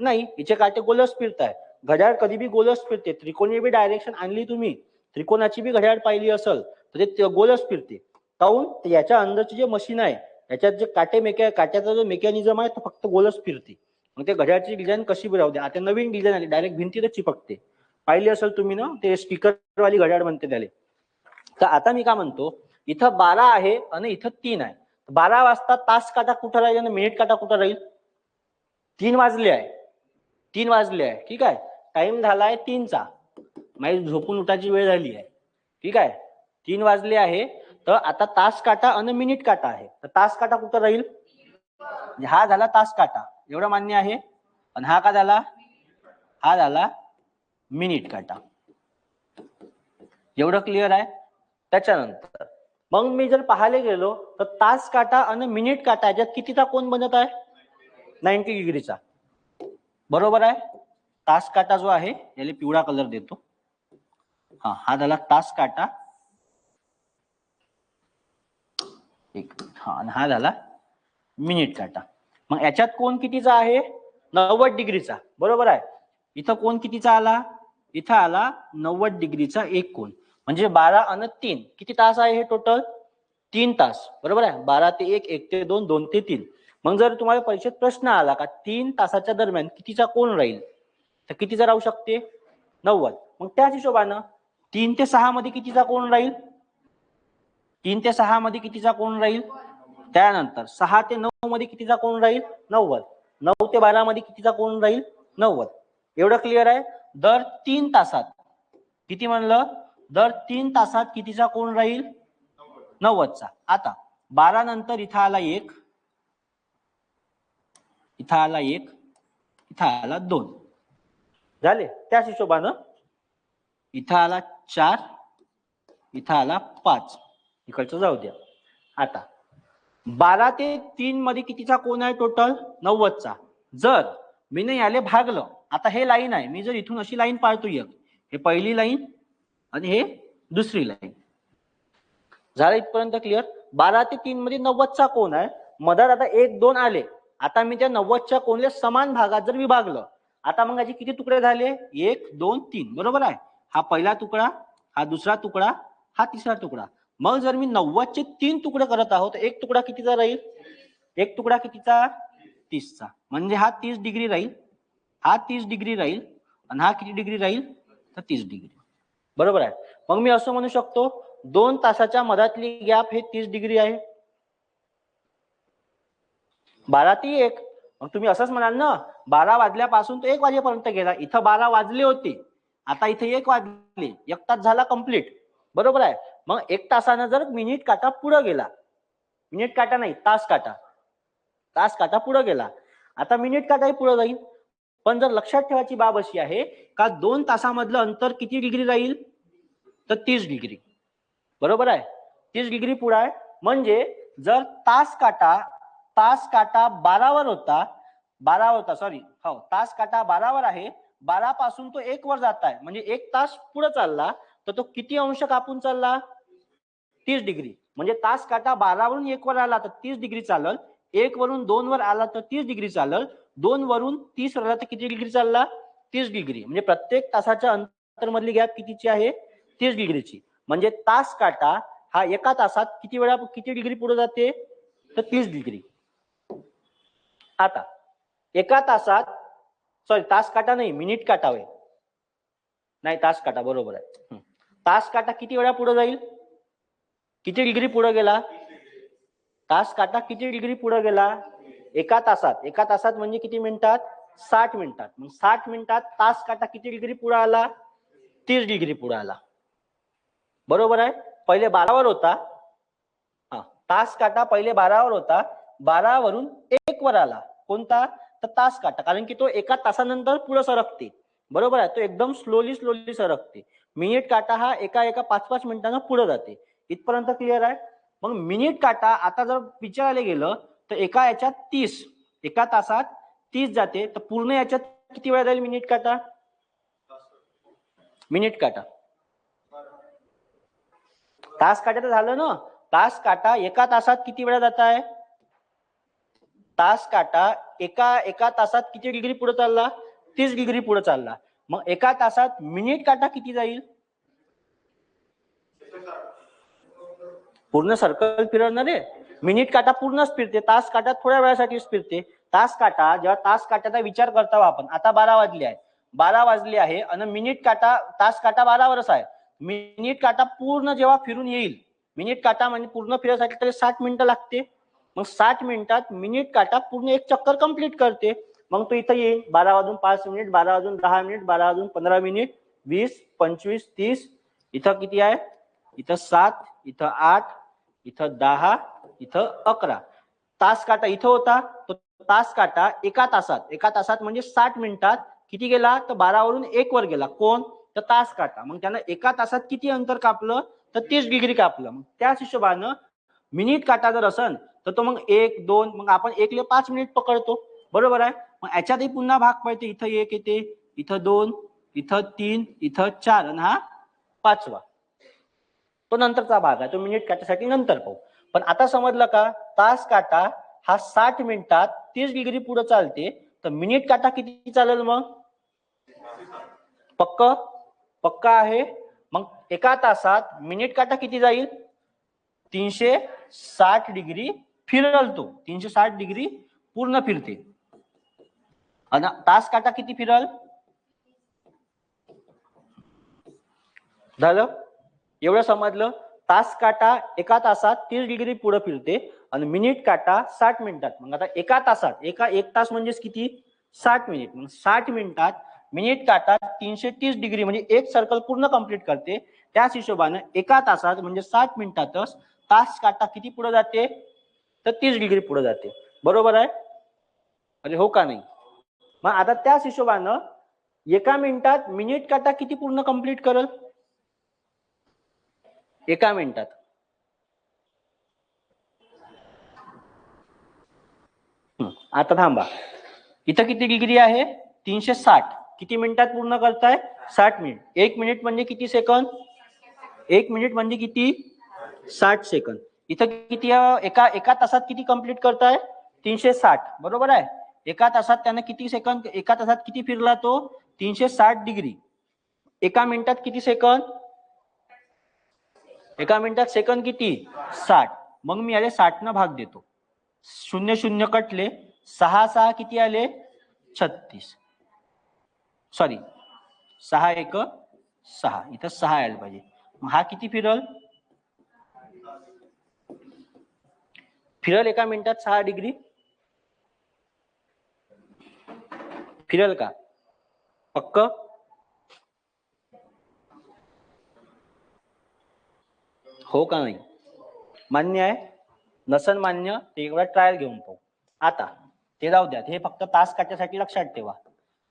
नाही, हिचे काटे गोलच फिरत आहे. घड्याळ कधी बी गोलच फिरते. त्रिकोणी बी डायरेक्शन आणली तुम्ही, त्रिकोणाची बी घड्याळ पाहिली असेल तर ते गोलच फिरते. काऊन? याच्या अंदरचे जे मशीन आहे याच्यात जे काट्याचा जो मेकॅनिझम आहे तो फक्त गोलच फिरते. मग ते घड्याळची डिझाईन कशी बी राहू द्या. आता नवीन डिझाईन आली, डायरेक्ट भिंतीतच चिपकते. पाहिली असेल तुम्ही ना, ते स्पीकरवाली घड्याळ म्हणते त्याला. तर आता मी काय म्हणतो, इथं 12 आहे आणि इथं 3 आहे. 12 वाजता तास काटा कुठं राहील आणि मिनिट काटा कुठं राहील? 3 वाजले आहे. 3 वाजले आहे. ठीक आहे. टाइम झालाय 3चा. माझी झोपून उठायची वेळ झाली आहे. ठीक आहे. 3 वाजले आहे. तर आता तास काटा आणि मिनिट काटा आहे. तर तास काटा कुठं राहील? हा झाला तास काटा. एवढं मान्य आहे. आणि हा का झाला? हा झाला मिनिट काटा. एवढं क्लिअर आहे. त्याच्यानंतर मग मी जर पाहायला गेलो तर तास काटा आणि मिनिट काटा याच्यात कितीचा कोन बनत आहे? 90 डिग्रीचा. बरोबर आहे. तास काटा जो आहे याला पिवळा कलर देतो. हा झाला तास काटा. आणि हा झाला मिनिट काटा. मग याच्यात कोण कितीचा आहे? 90 डिग्रीचा. बरोबर आहे. इथं कोण कितीचा आला? इथं आला 90 डिग्रीचा एक कोन. म्हणजे 12 आणि 3 किती तास आहे हे टोटल? 3 तास. बरोबर आहे. 12 ते 1, 1 ते 2, 2 ते 3. मग जर तुम्हाला परीक्षेत प्रश्न आला का 3 तासाच्या दरम्यान कितीचा कोन राहील, तर कितीचा राहू शकते? 90. मग त्याच हिशोबानं 3 ते 6 मध्ये कितीचा कोन राहील? 3 ते 6 मध्ये कितीचा कोन राहील? त्यानंतर 6 ते 9 मध्ये कितीचा कोन राहील? 90. 9 ते 12 मध्ये कितीचा कोन राहील? 90. एवढं क्लिअर आहे. दर 3 तासात किती म्हणलं? दर 3 तासात कितीचा कोन राहील? 90चा. आता 12 नंतर इथं आला 1, इथं आला 1, इथं आला 2 झाले. त्याच हिशोबानं इथं आला 4, इथं आला 5. इकडचं जाऊ द्या. आता 12 ते 3 मध्ये कितीचा कोन आहे टोटल? 90चा. जर मी ने याले भागलं, आता हे लाईन आहे, मी जर इथून अशी लाईन पाळतो, एक हे पहिली लाईन आणि हे दुसरी लाईन. झालं इथपर्यंत क्लिअर? 12 ते 3 मध्ये 90चा कोन आहे. मधात आता 1, 2 आले. आता मी त्या 90च्या कोनला समान भागात जर विभागलं, आता मग याचे किती तुकडे झाले? 1, 2, 3. बरोबर आहे. हा पहिला तुकडा, हा दुसरा तुकडा, हा तिसरा तुकडा. मग जर मी 90चे 3 तुकडे करत आहोत, एक तुकडा कितीचा राहील? एक तुकडा कितीचा? 30चा. म्हणजे हा 30 डिग्री राहील, हा 30 डिग्री राहील आणि हा किती डिग्री राहील? तर 30 डिग्री. बरोबर आहे. मग मी असं म्हणू शकतो 2 तासाच्या मधातली गॅप हे 30 डिग्री आहे. 12 ते 1. मग तुम्ही असंच म्हणाल ना, 12 वाजल्यापासून तो 1 वाजेपर्यंत गेला. इथं 12 वाजले होते आता इथे 1 वाजले, 1 तास झाला कंप्लीट, बरोबर आहे. मग 1 तासानं जर मिनिट काटा पुढे गेला, मिनिट काटा नाही तास काटा पुढे गेला, आता मिनिट काटाही पुढे जाईल. पण जर लक्षात ठेवायची बाब अशी आहे का 2 तासामधलं अंतर किती डिग्री राहील, तर 30 डिग्री, बरोबर आहे. 30 डिग्री पुढे आहे. म्हणजे जर तास काटा 12 वर होता, सॉरी, हो, तास काटा 12 वर आहे, 12 पासून तो 1 वर जात आहे, म्हणजे 1 तास पुढे चालला, तर तो किती अंश कापून चालला, 30 डिग्री. म्हणजे तास काटा 12 वरून 1 वर आला तर 30 डिग्री चालल, 1 वरून 2 वर आला तर 30 डिग्री चालल, 2 वरून 30 वर आला तर किती डिग्री चालला, 30 डिग्री. म्हणजे प्रत्येक तासाच्या अंतर मधली गॅप कितीची आहे, 30 डिग्रीची. म्हणजे तास काटा हा एका तासात किती डिग्री पुढे जाते, तर 30 डिग्री. आता एका तासात, सॉरी तास काटा नाही, मिनिट काटा होय, नाही तास काटा, बरोबर आहे. तास काटा किती वेळा पुढे जाईल, किती डिग्री पुढे गेला, तास काटा किती डिग्री पुढे गेला, एका तासात म्हणजे किती मिनिटात, 60 मिनिटात. मग 60 मिनिटात तास काटा किती डिग्री पुढे आला, 30 डिग्री पुढे आला, बरोबर आहे. पहिले 12 वर होता, तास काटा पहिले 12 वर होता, 12 वरून 1 वर आला, कोणता, तर तास काटा, कारण की तो एका तासानंतर पुढे सरकते, बरोबर आहे. तो एकदम स्लोली सरकते. मिनिट काटा हा एका 5-5 मिनिटांना पुढे जाते. इथपर्यंत क्लिअर आहे. मग मिनिट काटा आता जर विचारायला गेलं तर एका याच्यात 30, एका तासात 30 जाते, तर पूर्ण याच्यात किती वेळा जाईल मिनिट काटा, तास काटा तर झालं ना. तास काटा एका तासात किती वेळा जात आहे, तास काटा एका तासात किती डिग्री पुढे चालला, 30 डिग्री पुढे चालला. मग एका तासात मिनिट काटा किती जाईल, पूर्ण सर्कल फिरणार रे. मिनिट काटा पूर्णच फिरते, तास काटा थोड्या वेळासाठीच फिरते. तास काटा जेव्हा तास काट्याचा विचार करता आपण, आता 12 वाजले आहे आणि मिनिट काटा, तास काटा 12 वरच आहे. मिनिट काटा पूर्ण जेव्हा फिरून येईल, मिनिट काटा म्हणजे पूर्ण फिरायसाठी तरी 60 मिनिटं लागते. मग 60 मिनिटात मिनिट काटा पूर्ण एक चक्कर कंप्लीट करते. मग तो इथं येईल 12 वाजून 5 मिनिट, 12 वाजून 10 मिनिट, 12 वाजून 15 मिनिट, 20, 25, 30, इथं किती आहे, इथं 7, इथं 8, इथं 10, इथं 11. तास काटा इथं होता, तो तास काटा एका तासात म्हणजे 60 मिनिटात किती गेला, तर 12 वरून 1 वर गेला, कोण, तर तास काटा. मग त्यानं एका तासात किती अंतर कापलं, तर 30 डिग्री कापलं. मग त्याच हिशोबानं मिनिट काटा जर असन तर तो मग 1, 2, मग आपण 1 ले 5 मिनिट पकडतो, बरोबर आहे. मग याच्यातही पुन्हा भाग पडते, इथं 1 येते, इथं 2, इथं 3, इथं 4 आणि हा 5वा, तो नंतरचा भाग आहे, तो मिनिट काट्यासाठी नंतर पाहू. पण आता समजलं का, तास काटा हा 60 मिनिटात 30 डिग्री पुढे चालते, तर मिनिट काटा किती चालेल, मग पक्क आहे. मग एका तासात मिनिट काटा किती जाईल, 360 डिग्री फिरल, तो 360 डिग्री पूर्ण फिरते. आणि तास काटा किती फिरल, झालं एवढं समजलं. तास काटा एका तासात 30 डिग्री पुढे फिरते आणि मिनिट काटा 60 मिनिटात. मग आता एका तासात, एक तास म्हणजेच किती, 60 मिनिट. मग 60 मिनिटात मिनिट काटा 330 डिग्री म्हणजे एक सर्कल पूर्ण कंप्लीट करते. त्याच हिशोबाने एका तासात म्हणजे 60 मिनिटातच तास काटा किती पुढे जाते, तर 30 डिग्री पुढे जाते, बरोबर आहे. अरे हो का नाही. मग आता त्याच हिशोबानं एका मिनिटात मिनिट काटा किती पूर्ण कंप्लीट करल, एका मिनिटात. आता थांबा, इथं किती डिग्री आहे, 360, किती मिनिटात पूर्ण करताय, 60 मिनिट. 1 मिनिट म्हणजे किती सेकंद, 1 मिनिट म्हणजे किती, 60 सेकंद. इथं किती, एका तासात किती कंप्लीट करताय, 360, बरोबर आहे. एका तासात त्यानं किती सेकंद, एका तासात किती फिरला तो, 360 डिग्री. एका मिनिटात किती सेकंद, एका मिनिटात सेकंद किती, 60. मग मी याले 60 न भाग देतो, 0 0 कटले, 6 6 किती आले, 36, सॉरी 6 1 6, इथं 6 यायला पाहिजे. मग हा किती फिरल, एका मिनिटात 6 डिग्री फिरल का, पक्क. हो का नाही? मान्य आहे? नसन मान्य ते एकदा ट्रायल घेऊन पाहू. आता ते जाऊ द्या, हे फक्त तास काट्यासाठी लक्षात ठेवा.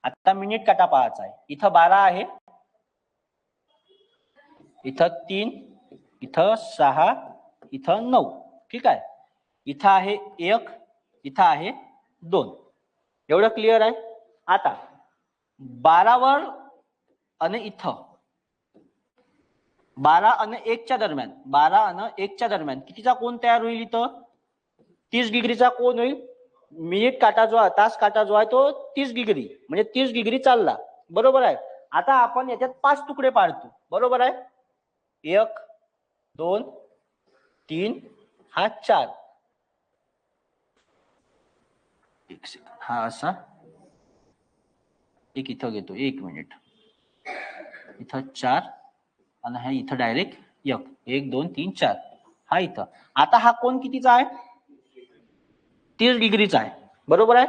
आता मिनिट काटा पाहायचा आहे. इथं 12 आहे, इथं 3, इथं 6, इथं 9. ठीक आहे. इथं आहे 1, इथं आहे 2. एवढं क्लिअर आहे? आता 12 वर आणि इथं 12 आणि 1च्या दरम्यान, 12 आणि 1च्या दरम्यान कितीचा कोण तयार होईल? इथं 30 डिग्रीचा कोण होईल. मिनिट काटा जो आहे, तास काटा जो आहे तो 30 डिग्री, म्हणजे 30 डिग्री चालला. बरोबर आहे. आता आपण याच्यात 5 तुकडे पाडतो. बरोबर आहे. 1, 2, 3, हा 4. एक सेकंड, हा असा एक इथं घेतो. 1 मिनिट. इथं 4 आणि हा इथं डायरेक्ट 1, 2, 3, 4 हा इथं. आता हा कोण कितीचा आहे? 30 डिग्रीचा आहे. बरोबर आहे.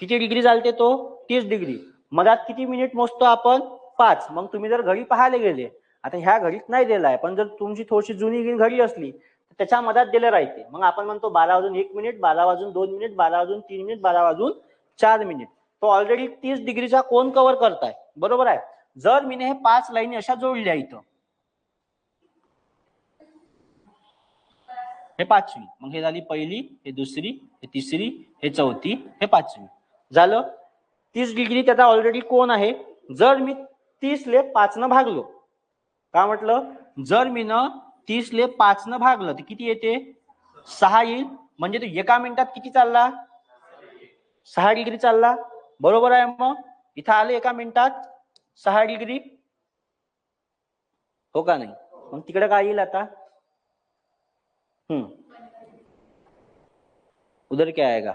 किती डिग्री चालते तो? 30 डिग्री. मधात किती मिनिट मोजतो आपण? 5. मग तुम्ही जर घडी पाहायला गेले, आता ह्या घडीत नाही दिला आहे, पण जर तुमची थोडीशी जुनी घडी असली तर त्याच्या मधात दिलं राहते. मग आपण म्हणतो 12 वाजून 1 मिनिट, 12 वाजून 2 मिनिट, 12 वाजून 3 मिनिट, 12 वाजून 4 मिनिट. तो ऑलरेडी 30 डिग्रीचा कोण कव्हर करताय. बरोबर आहे. जर मी हे 5 लाईनी अशा जोडल्या इथं, हे 5वी, मग हे झाली पहिली, हे दुसरी, हे तिसरी, हे चौथी, हे 5वी झालं. 30 डिग्री त्याचा ऑलरेडी कोण आहे. जर मी 30 ले 5 न भागलो, का म्हटलं? जर मी 30 ले 5 न भागलं तर किती येते? 6 येईल. म्हणजे तो एका मिनिटात किती चालला? 6 डिग्री चालला. बरोबर आहे. मग इथं आले एका मिनिटात 6 डिग्री. हो का नाही? मग तिकडे काय येईल आता? उधर क्या आएगा?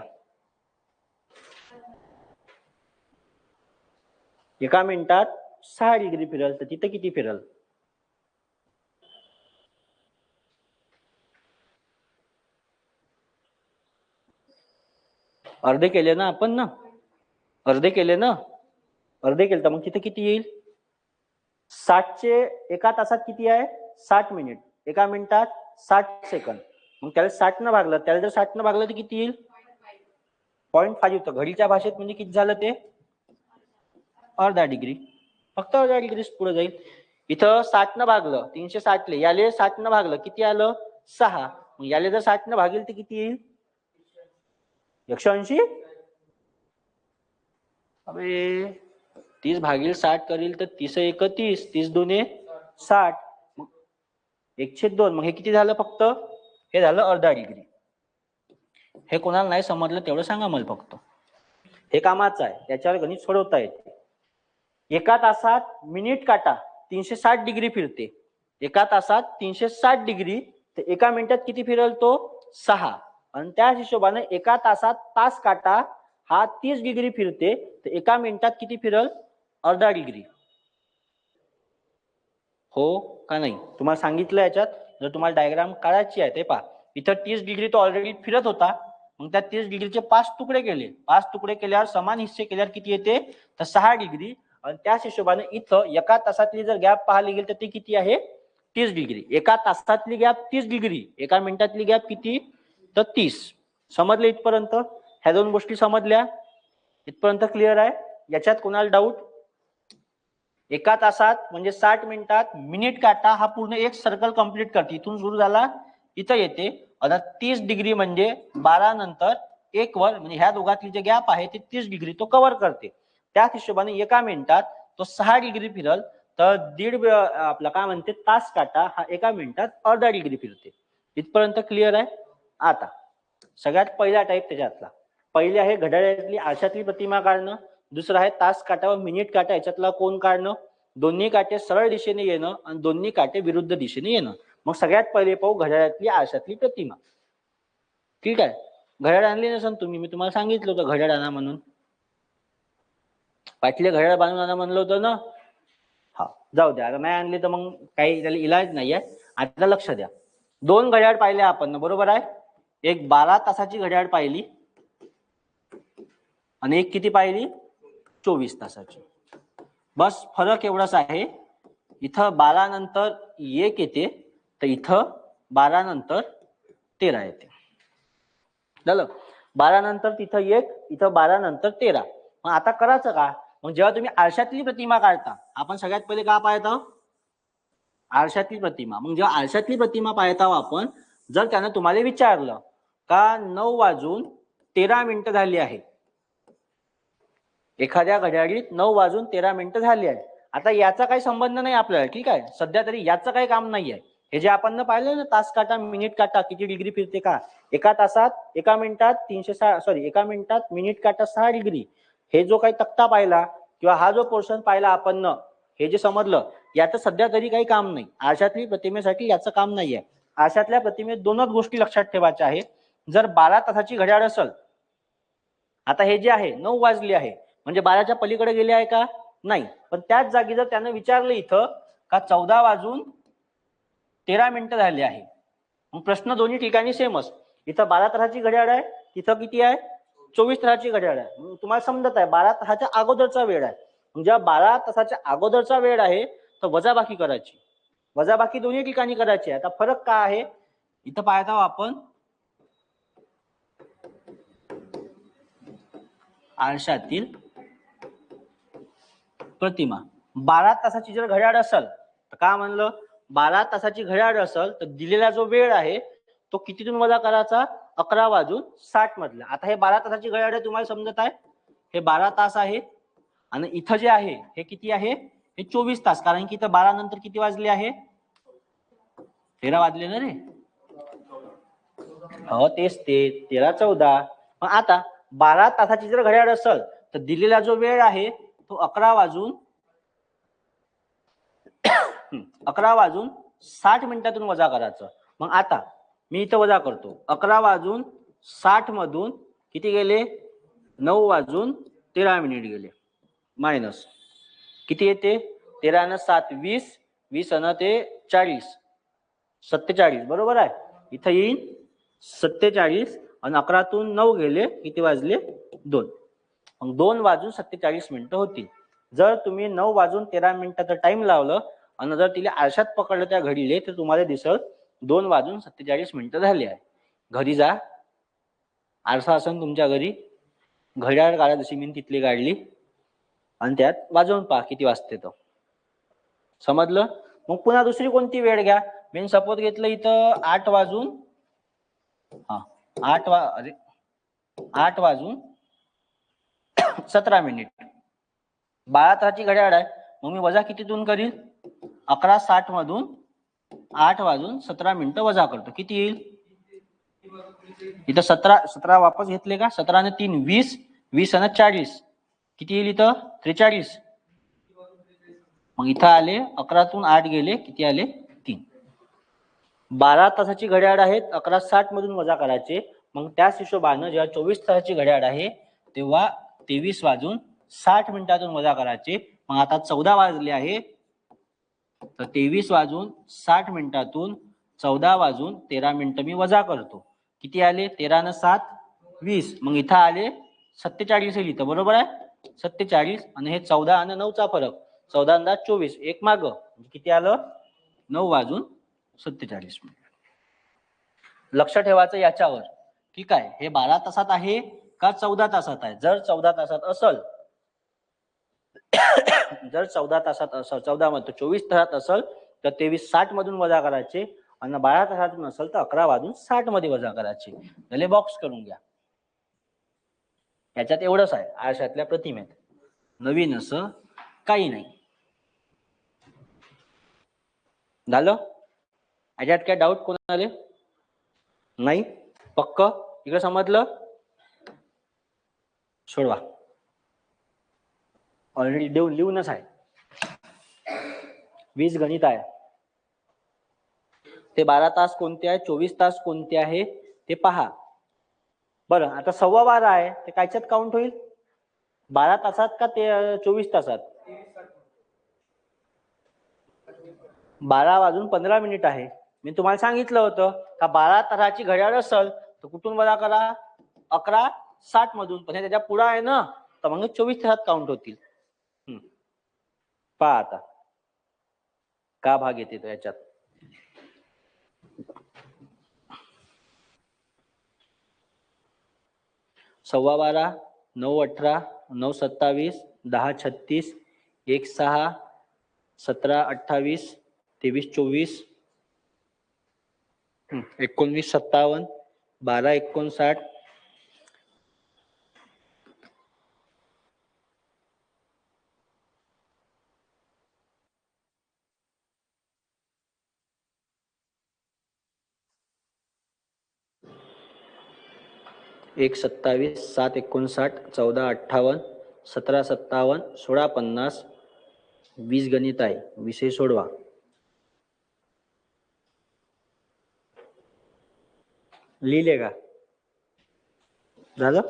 एका मिनिटात 6 डिग्री फिरल, तर तिथं किती फिरल? अर्धे केले ना आपण ना? अर्धे केले ना? अर्धे केले तर मग तिथे किती येईल? 60 चे एका तासात किती आहे? 60 मिनिट. एका मिनिटात 60 सेकंद. मग त्याला 60 न भागलं, त्याला जर 60 न भागलं तर किती येईल? 0.5 होतं. घडीच्या भाषेत म्हणजे किती झालं ते? अर्धा डिग्री. फक्त अर्धा डिग्री पुढे जाईल. इथं 60 न भागलं, 360 ले, याले 60 न भागलं, किती आलं? 6. मग याले जर 60 न भागेल तर किती येईल? 180. अबे 30 भागिले 60 करील तर 30 एक 30, 30 दोन्ही 60, 1/2. मग हे किती झालं? फक्त हे झालं अर्धा डिग्री. हे कोणाला नाही समजलं तेवढं सांगा मला फक्त. हे कामाचं आहे, त्याच्यावर गणित सोडवता येते. एका तासात मिनिट काटा 360 डिग्री फिरते. एका तासात 360 डिग्री, तर एका मिनिटात किती फिरल तो? 6. आणि त्या हिशोबाने एका तासात तास काटा हा 30 डिग्री फिरते, तर एका मिनिटात किती फिरल? अर्धा डिग्री. हो का नाही? तुम्हाला सांगितलं याच्यात. जर तुम्हाला डायग्राम काढायची आहे ते पहा. इथं 30 डिग्री तो ऑलरेडी फिरत होता. मग त्या 30 डिग्रीचे 5 तुकडे केले. 5 तुकडे केल्यावर समान हिस्से केल्यावर किती येते? तर 6 डिग्री. आणि त्याच हिशोबाने इथं एका तासातली जर गॅप पाहायला गेली तर ते किती आहे? 30 डिग्री. एका तासातली गॅप 30 डिग्री, एका मिनिटातली गॅप किती? तर 30. समजले इथपर्यंत? ह्या दोन गोष्टी समजल्या? इथपर्यंत क्लिअर आहे? याच्यात कोणाला डाऊट? एका तासात म्हणजे 60 मिनिटात मिनिट काटा हा पूर्ण एक सर्कल कंप्लीट करते. इथून सुरू झाला इथं येते. आणि 30 डिग्री म्हणजे 12 नंतर 1 वर, म्हणजे ह्या दोघातली जे गॅप आहे ते 30 डिग्री तो कव्हर करते. त्याच हिशोबाने एका मिनिटात तो 6 डिग्री फिरल, तर आपला काय म्हणते तास काटा हा एका मिनिटात अर्धा डिग्री फिरते. इथपर्यंत क्लिअर आहे? आता सगळ्यात पहिला टाईप त्याच्यातला, पहिले आहे घड्याळातली आरशातली प्रतिमा काढणं. दुसरा आहे तास काटा व मिनिट काटा याच्यातला कोण काढणं. दोन्ही काटे सरळ दिशेने येणं आणि दोन्ही काटे विरुद्ध दिशेने येणं. मग सगळ्यात पहिले पाहू घड्याळातली आरशातली प्रतिमा. ठीक आहे. घड्याळ आणली नसेल तुम्ही, मी तुम्हाला सांगितलं होतं घड्याळ आणा म्हणून. पाटले घड्याळ बांधून आणा म्हणलं होतं ना. हा जाऊ द्या, आता नाही आणली तर मग काही त्याला इलाज नाहीये. आता लक्ष द्या. 2 घड्याळ पाहिले आपण, बरोबर आहे. एक 12 तासाची घड्याळ पाहिली आणि एक किती पाहिली? 24 तासाची. बस फरक एवढाच आहे. इथं 12 नंतर 1 येते, तर इथं 12 नंतर 13 येते. झालं. 12 नंतर तिथं 1, इथं 12 नंतर 13. मग आता करायचं का? मग जेव्हा तुम्ही आरशातली प्रतिमा काढता, आपण सगळ्यात पहिले का पाहत आहोत? आरशातली प्रतिमा. मग जेव्हा आरशातली प्रतिमा पाहत आहोत आपण, जर त्यानं तुम्हाला विचारलं का 9:13 झाली आहे, एखाद्या घड्याळीत 9:13 झाली आहे. आता याचा काही संबंध नाही आपल्याला, ठीक आहे, सध्या तरी याचं काही काम नाही आहे. हे जे आपण पाहिलं ना, तास काटा मिनिट काटा किती डिग्री फिरते का, एका तासात एका मिनिटात 360 सॉरी एका मिनिटात मिनिट काटा 6 डिग्री, हे जो काही तक्ता पाहिला किंवा हा जो पोर्शन पाहिला आपण, हे जे समजलं, याचं सध्या तरी काही काम नाही. आरशातली प्रतिमेसाठी याचं काम नाही आहे. आरशातल्या प्रतिमेत दोनच गोष्टी लक्षात ठेवायच्या आहे. जर 12 तासाची घड्याळ असेल, आता हे जे आहे 9 वाजले आहे म्हणजे 12च्या पलीकडे गेले आहे का? नाही. पण त्याच जागी जर त्यानं विचारलं इथं का 14:13 झाले आहे, मग प्रश्न दोन्ही ठिकाणी सेमच. इथं 12 तासाची घड्याळ आहे, तिथं किती आहे? 24 तासाची घड्याळ आहे. तुम्हाला समजत आहे 12 तासाच्या अगोदरचा वेळ आहे. म्हणजे 12 तासाच्या अगोदरचा वेळ आहे तर वजाबाकी करायची. वजाबाकी दोन्ही ठिकाणी करायची. आता फरक काय आहे इथं पाहत आहोत आपण. आरशातील प्रतिमा 12 तासाची जर घड्याळ असेल तर का म्हणलं, 12 तासाची घड्याळ असेल तर दिलेला जो वेळ आहे तो कितीतून वजा करायचा? 11:60 मधला. आता हे 12 तासाची घड्याळ आहे, तुम्हाला समजत आहे, हे 12 तास आहे आणि इथं जे आहे हे किती आहे? हे 24 तास. कारण की इथं 12 नंतर किती वाजले आहे? 13 वाजले ना रे. हो तेच ते 13-14. मग आता 12 तासाची जर घड्याळ असेल तर दिलेला जो वेळ आहे तो 11:60 वजा करायचं. मग आता मी इथं वजा करतो. 11:60 मधून किती गेले? 9:13 गेले. मायनस किती येते? 13 आणि 7 20, 20 आणि ते 40, 47. बरोबर आहे. इथं येईल 47 आणि 11तून 9 गेले, किती वाजले? 2. मग 2:47 होतील. जर तुम्ही 9:13 टाइम लावलं आणि जर तिला आरशात पकडलं त्या घडीले तर तुम्हाला दिसल 2:47 झाले आहे. घरी जा, आरसा असेल तुमच्या घरी, घड्याळ काढा जशी मी तिथली काढली आणि त्यात वाजवून पहा किती वाजते तो. समजलं? मग पुन्हा दुसरी कोणती वेळ घ्या. मी सपोज घेतलं इथं 8:17. 12 तासाची घड्याळ आहे, मग मी वजा कितीतून करील? 11:60 मधून 8:17 वजा करतो. किती येईल? इथं 17 वापस घेतले का? 17 आणि 3 20, 20 आणि 40 किती येईल? इथं 43. मग इथं आले 11तून 8 गेले, किती आले? 3. 12 तासाची घड्याळ आहेत, 11:60 मधून वजा करायचे. मग त्याच हिशोबानं जेव्हा 24 तासाची घड्याळ आहे तेव्हा 23:60 वजा करायचे. मग आता 14 वाजले आहे तर 23:60 14:13 मी वजा करतो. किती आले? 13 आणि 7 20. मग इथं आले 47 येईल इथं. बरोबर आहे. 47 आणि हे 14 आणि 9चा फरक, 14 आणि 24, एक माग किती आलं? 9:47. लक्ष ठेवायचं याच्यावर, ठीक आहे. हे 12 तासात आहे का 14 तासात आहे? जर 14 तासात असेल, जर 14 तासात असेल, 14 मध्ये 24 तासात असेल तर 23:60 मधून वजा करायचे आणि 12 तासातून असेल तर 11:60 मध्ये वजा करायचे. त्याले बॉक्स करून घ्या. याच्यात एवढंच आहे आरशातल्या प्रतिमेत, नवीन असं काही नाही. झालं? याच्यात काय डाऊट कोणाला? नाही? पक्क? इकडे समजलं? सोडवा. ऑलरेडी लिहूनच आहे. 20 गणित आहे. ते 12 तास कोणते आहे, 24 तास कोणते आहे ते पहा. बरं, आता 12:15 आहे, ते कायच्यात काउंट होईल? 12 तासात का ते 24 तासात? 12:15 आहे. मी तुम्हाला सांगितलं होतं का 12 तासाची घड्याळ असेल तर कुठून वजा करा? 11:60 मधून. पण त्याच्या पुढे आहे ना, तर मग 24 तासात काउंट होतील. पहा आता का भाग येते तो याच्यात. 12:15, 9:18, 9:27, 10:36, 1:06, 17:28, 23:24, 19:57, 12:59, 1:27, 7:59, 14:58, 17:57, 16:50, 20 गणित आहे, विषय सोडवा. लिहिले का? झालं?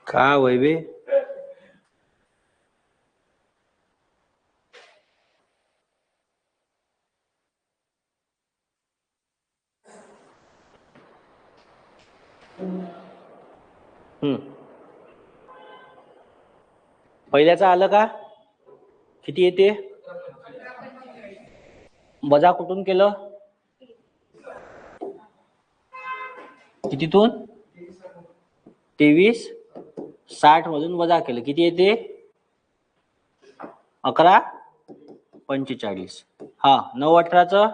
का वैभे? पहिल्याचं आलं का? किती येते? वजा कुठून केलं? कितीतून? 23:60 मधून वजा केलं, किती येते? 11:45. हा, 9:18चं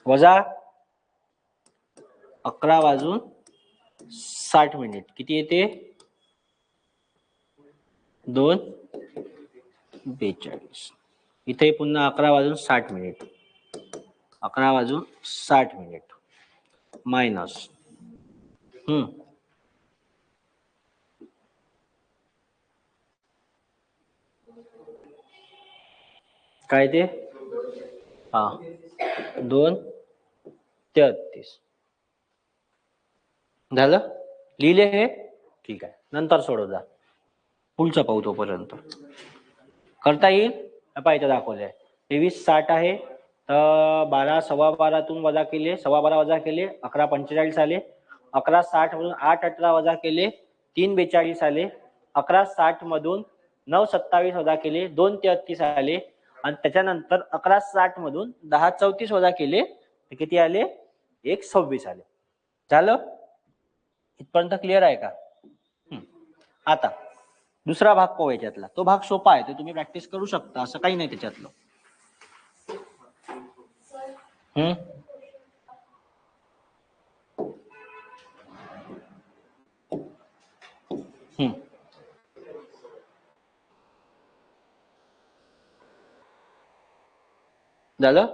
वजा 11:60, किती येते? 2:42. इथे पुन्हा 11:60, 11:60 मायनस काय ते? हा, 2:33. झालं? लिहिले हे? ठीक आहे, नंतर सोडव जा, पुढचं पाहू तोपर्यंत. करता येईल? पाहिजे दाखवलंय. 23:60 आहे, तर 12 12:15 वजा केले, 12:15 वजा केले, 11:45 आले. 11:60 मधून 8:18 वजा केले, 3:42 आले. 11:60 मधून 9:27 वजा केले, 2:33 आले. आणि त्याच्यानंतर 11:60 मधून 10:34 वजा केले, तर किती आले? 1:26 आले. झालं? इथपर्यंत क्लिअर आहे का? आता दुसरा भाग पाहू याच्यातला. तो भाग सोपा आहे, तो तुम्ही प्रॅक्टिस करू शकता, असं काही नाही त्याच्यातलं. झालं?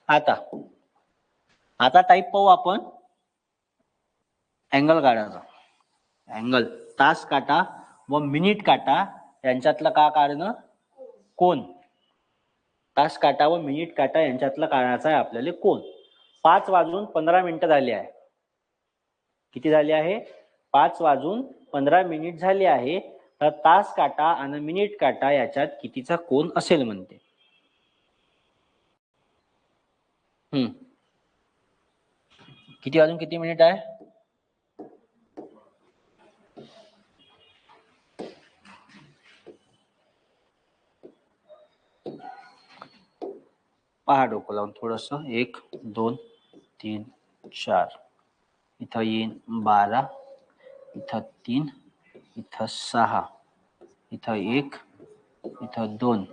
आता टाईप पाहू आपण. अँगल काढायचा. अँगल, तास काटा व मिनिट काटा यांच्यातलं का काढणं? कोण. तास काटा व मिनिट काटा यांच्यातलं काढायचा आहे आपल्याला कोण. 5:15 झाले आहे. किती झाले आहे? 5:15 झाले आहे. तर तास काटा आणि मिनिट काटा याच्यात कितीचा कोण असेल म्हणते. किती वाजून किती मिनिट आहे? पहा डोकं लावून थोडस. 1 2 3 4, इथं येईन 12, इथं 3, इथं 6, इथं 1, इथं 2,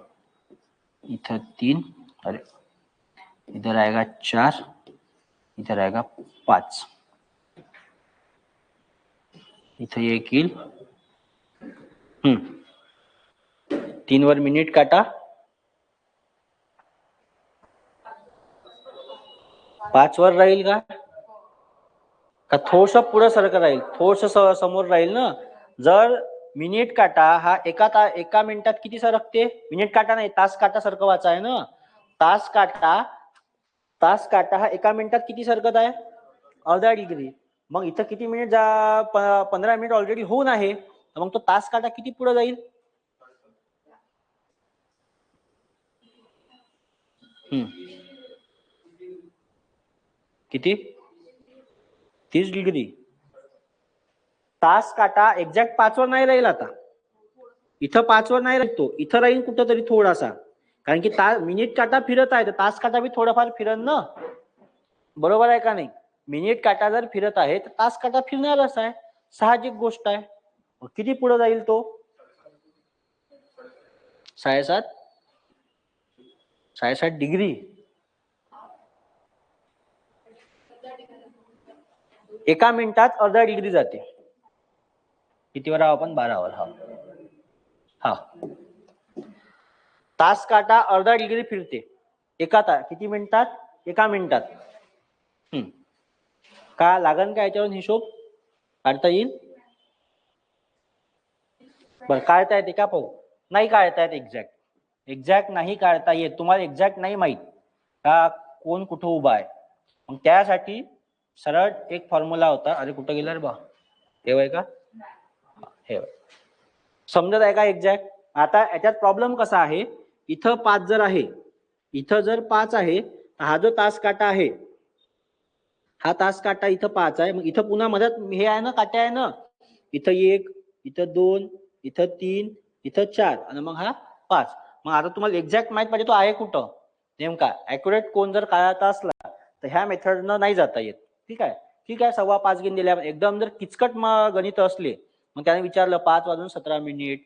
इथं 3, अरे इधर आएगा 4, इधर आएगा 5, इथं एक येईल 3 वर मिनिट काटा, 5 वर राहील का थोडस पुढे सारखं राहील, थोडस समोर राहील ना. जर मिनिट काटा हा एका मिनिटात किती सरकते, मिनिट काटा नाही तास काटा सारखं वाचा आहे ना. तास काटा हा एका मिनिटात किती सरकत आहे, अर्धा डिग्री. मग इथं किती मिनिट 15 मिनिट ऑलरेडी होऊन आहे, मग तो तास काटा किती पुढे जाईल. किती 30 डिग्री. तास काटा एक्झॅक्ट 5 वर नाही राहील, आता इथं 5 वर नाही राहील, तो इथं राहील कुठंतरी थोडासा, कारण की मिनिट काटा फिरत आहे तर तास काटा बी थोडाफार फिरन ना, बरोबर आहे का नाही. मिनिट काटा जर फिरत आहे तर तास काटा फिरणारच आहे, साहजिक गोष्ट आहे. किती पुढे जाईल तो, 67 डिग्री. एका मिनिटात अर्धा डिग्री जाते. कितीवर आहोत आपण, 12 वर. हा तास काटा अर्धा डिग्री फिरते किती मिनिटात, एका मिनिटात. का लागन का याच्यावरून हिशोब काढता येईल. बरं काढता येते का पाहू. नाही काढता येत, एक्झॅक्ट नाही काढता येत. तुम्हाला एक्झॅक्ट नाही माहित का कोण कुठं उभा आहे. मग त्यासाठी सरळ एक फॉर्म्युला होता. अरे कुठं गेला रे बा, हे का, हे समजत आहे का एक्झॅक्ट. आता याच्यात प्रॉब्लेम कसा आहे, इथं 5 जर आहे, इथं जर 5 आहे, हा जो तास काटा आहे, हा तास काटा इथं 5 आहे. मग इथं पुन्हा मदत हे आहे ना, काट्या आहे ना, इथं 1, इथं 2, इथं 3, इथं 4 आणि मग हा 5. मग आता तुम्हाला एक्झॅक्ट माहित पाहिजे तो आहे कुठं नेमका. ऍक्युरेट कोण जर काढायचा असला तर ह्या मेथडनं नाही जाता येत. ठीक आहे, 5.15 घेऊन दिल्या. एकदम जर किचकट गणित असले, मग त्याने विचारलं 5 वाजून 17 मिनिट,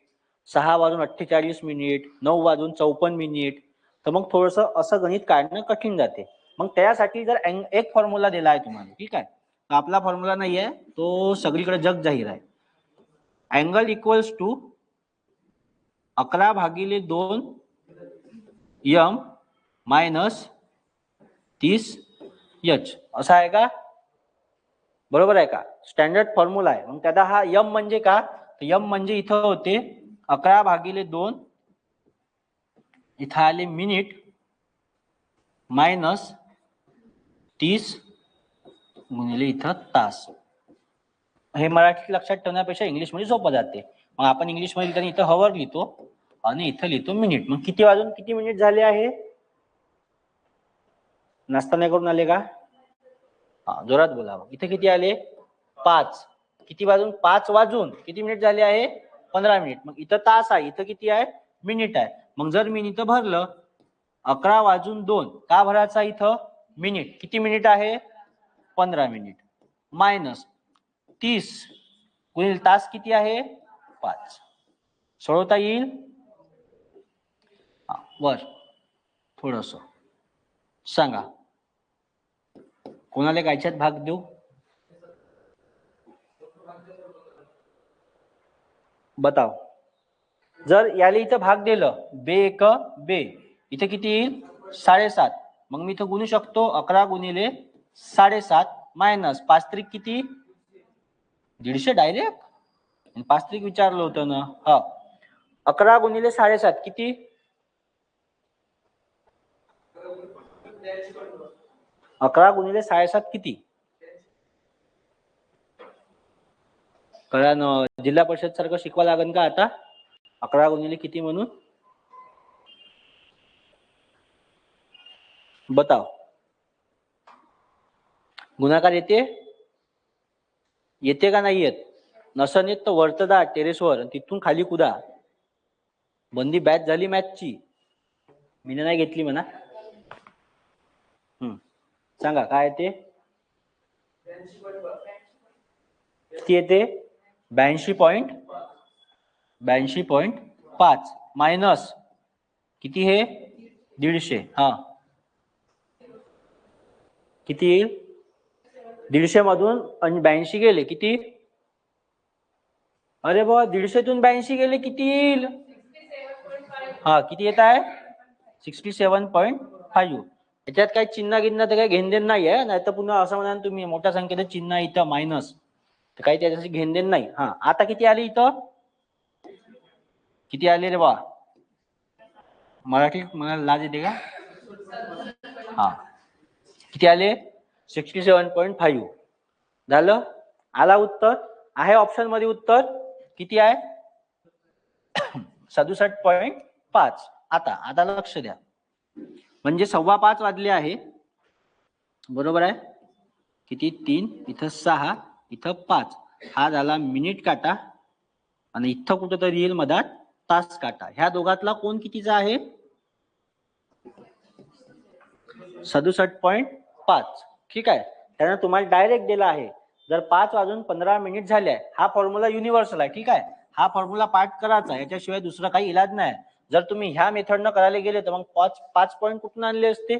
6 वाजून 48 मिनिट, 9 वाजून 54 मिनिट, तर मग थोडस असं गणित काढणं कठीण जाते. मग त्यासाठी जर एक फॉर्म्युला दिला आहे तुम्हाला, ठीक आहे, आपला फॉर्म्युला नाही आहे तो, सगळीकडे जग जाहीर आहे. Angle equals to 11/2 m minus 30 h असा आहे का, बरोबर आहे का. स्टँडर्ड फॉर्म्युला आहे. मग त्याचा हा यम म्हणजे का, यम म्हणजे इथं होते 11/2, इथं आले मिनिट मायनस 30 गुणिले इथं तास. हे मराठी लक्षात ठेवण्यापेक्षा इंग्लिश मध्ये सोपं जाते. मग आपण इंग्लिश मध्ये लिहिताना इथं हवर लिहितो आणि इथं लिहितो मिनिट. मग किती वाजून किती मिनिट झाले आहे, नाश्ता नाही करून आले का, हा जोरात बोला. इथे किती आले, 5. किती वाजून, 5 वाजून किती मिनिट झाले आहे, 15 मिनिट. मग इथं तास आहे, इथं किती आहे, मिनिट आहे. मग जर मी इथं भरलं 11:02, का भरायचा इथं, मिनिट किती मिनिट आहे, 15 मिनिट, मायनस 30 गुणिले तास किती आहे, 5. सोडवता येईल. वर थोडस सांगा, कोणाला कायच्यात भाग देऊ, बताव. जर याला इथं भाग दिलं, बे एक बे, इथे किती येईल, 7.5. मग मी इथं गुणू शकतो 11 गुणिले 7.5 मायनस 5 त्रिक किती, 150 डायरेक्ट. 5 त्रिक विचारलं होतं ना. हा 11 गुणिले 7.5 किती, 11 गुणिले 7.5 किती, कारण जिल्हा परिषद सारखं शिकवा लागेल का आता, 11 गुणिले किती म्हणून, बताव. गुणाकार येते का नाही येत, नसन येत तर वरतदा टेरेसवर तिथून खाली कुदा. बंदी बॅच झाली मॅचची, मी नाही घेतली म्हणा. सांगा काय येते, किती येते, 82.5. मायनस किती हे 150. हा किती येईल 150 मधून 82 गेले किती. अरे बाबा 150तून 82 गेले किती येईल. हा किती येत आहे 67.5. याच्यात काही चिन्ह गिन्ह तर काही घेणदेण नाही आहे. नाही तर पुन्हा असं म्हणा तुम्ही मोठ्या संख्येचं चिन्ह इथं मायनस तर काही त्याच्याशी घेणदेण नाही. हा आता किती आले इथं किती आले रे बा. मराठी मला लाज येते का. हा किती आले 67.5 झालं. आला उत्तर आहे ऑप्शन मध्ये. उत्तर किती आहे 67.5. आता लक्ष द्या म्हणजे 5:15 वाजले आहे बरोबर आहे. किती 3 इथं 6 इथं 5. हा झाला मिनिट काटा आणि इथं कुठेतरी येईल मधात तास काटा. ह्या दोघातला कोण कितीचा आहे 67.5. ठीक आहे. त्यानं तुम्हाला डायरेक्ट दिला आहे जर 5 वाजून 15 मिनिट झाले. हा फॉर्म्युला युनिव्हर्सल आहे. ठीक आहे. हा फॉर्म्युला पाठ करायचा याच्याशिवाय दुसरा काही इलाज नाही. जर तुम्ही ह्या मेथडनं करायला गेले तर मग 5 पॉईंट कुठून आणले असते.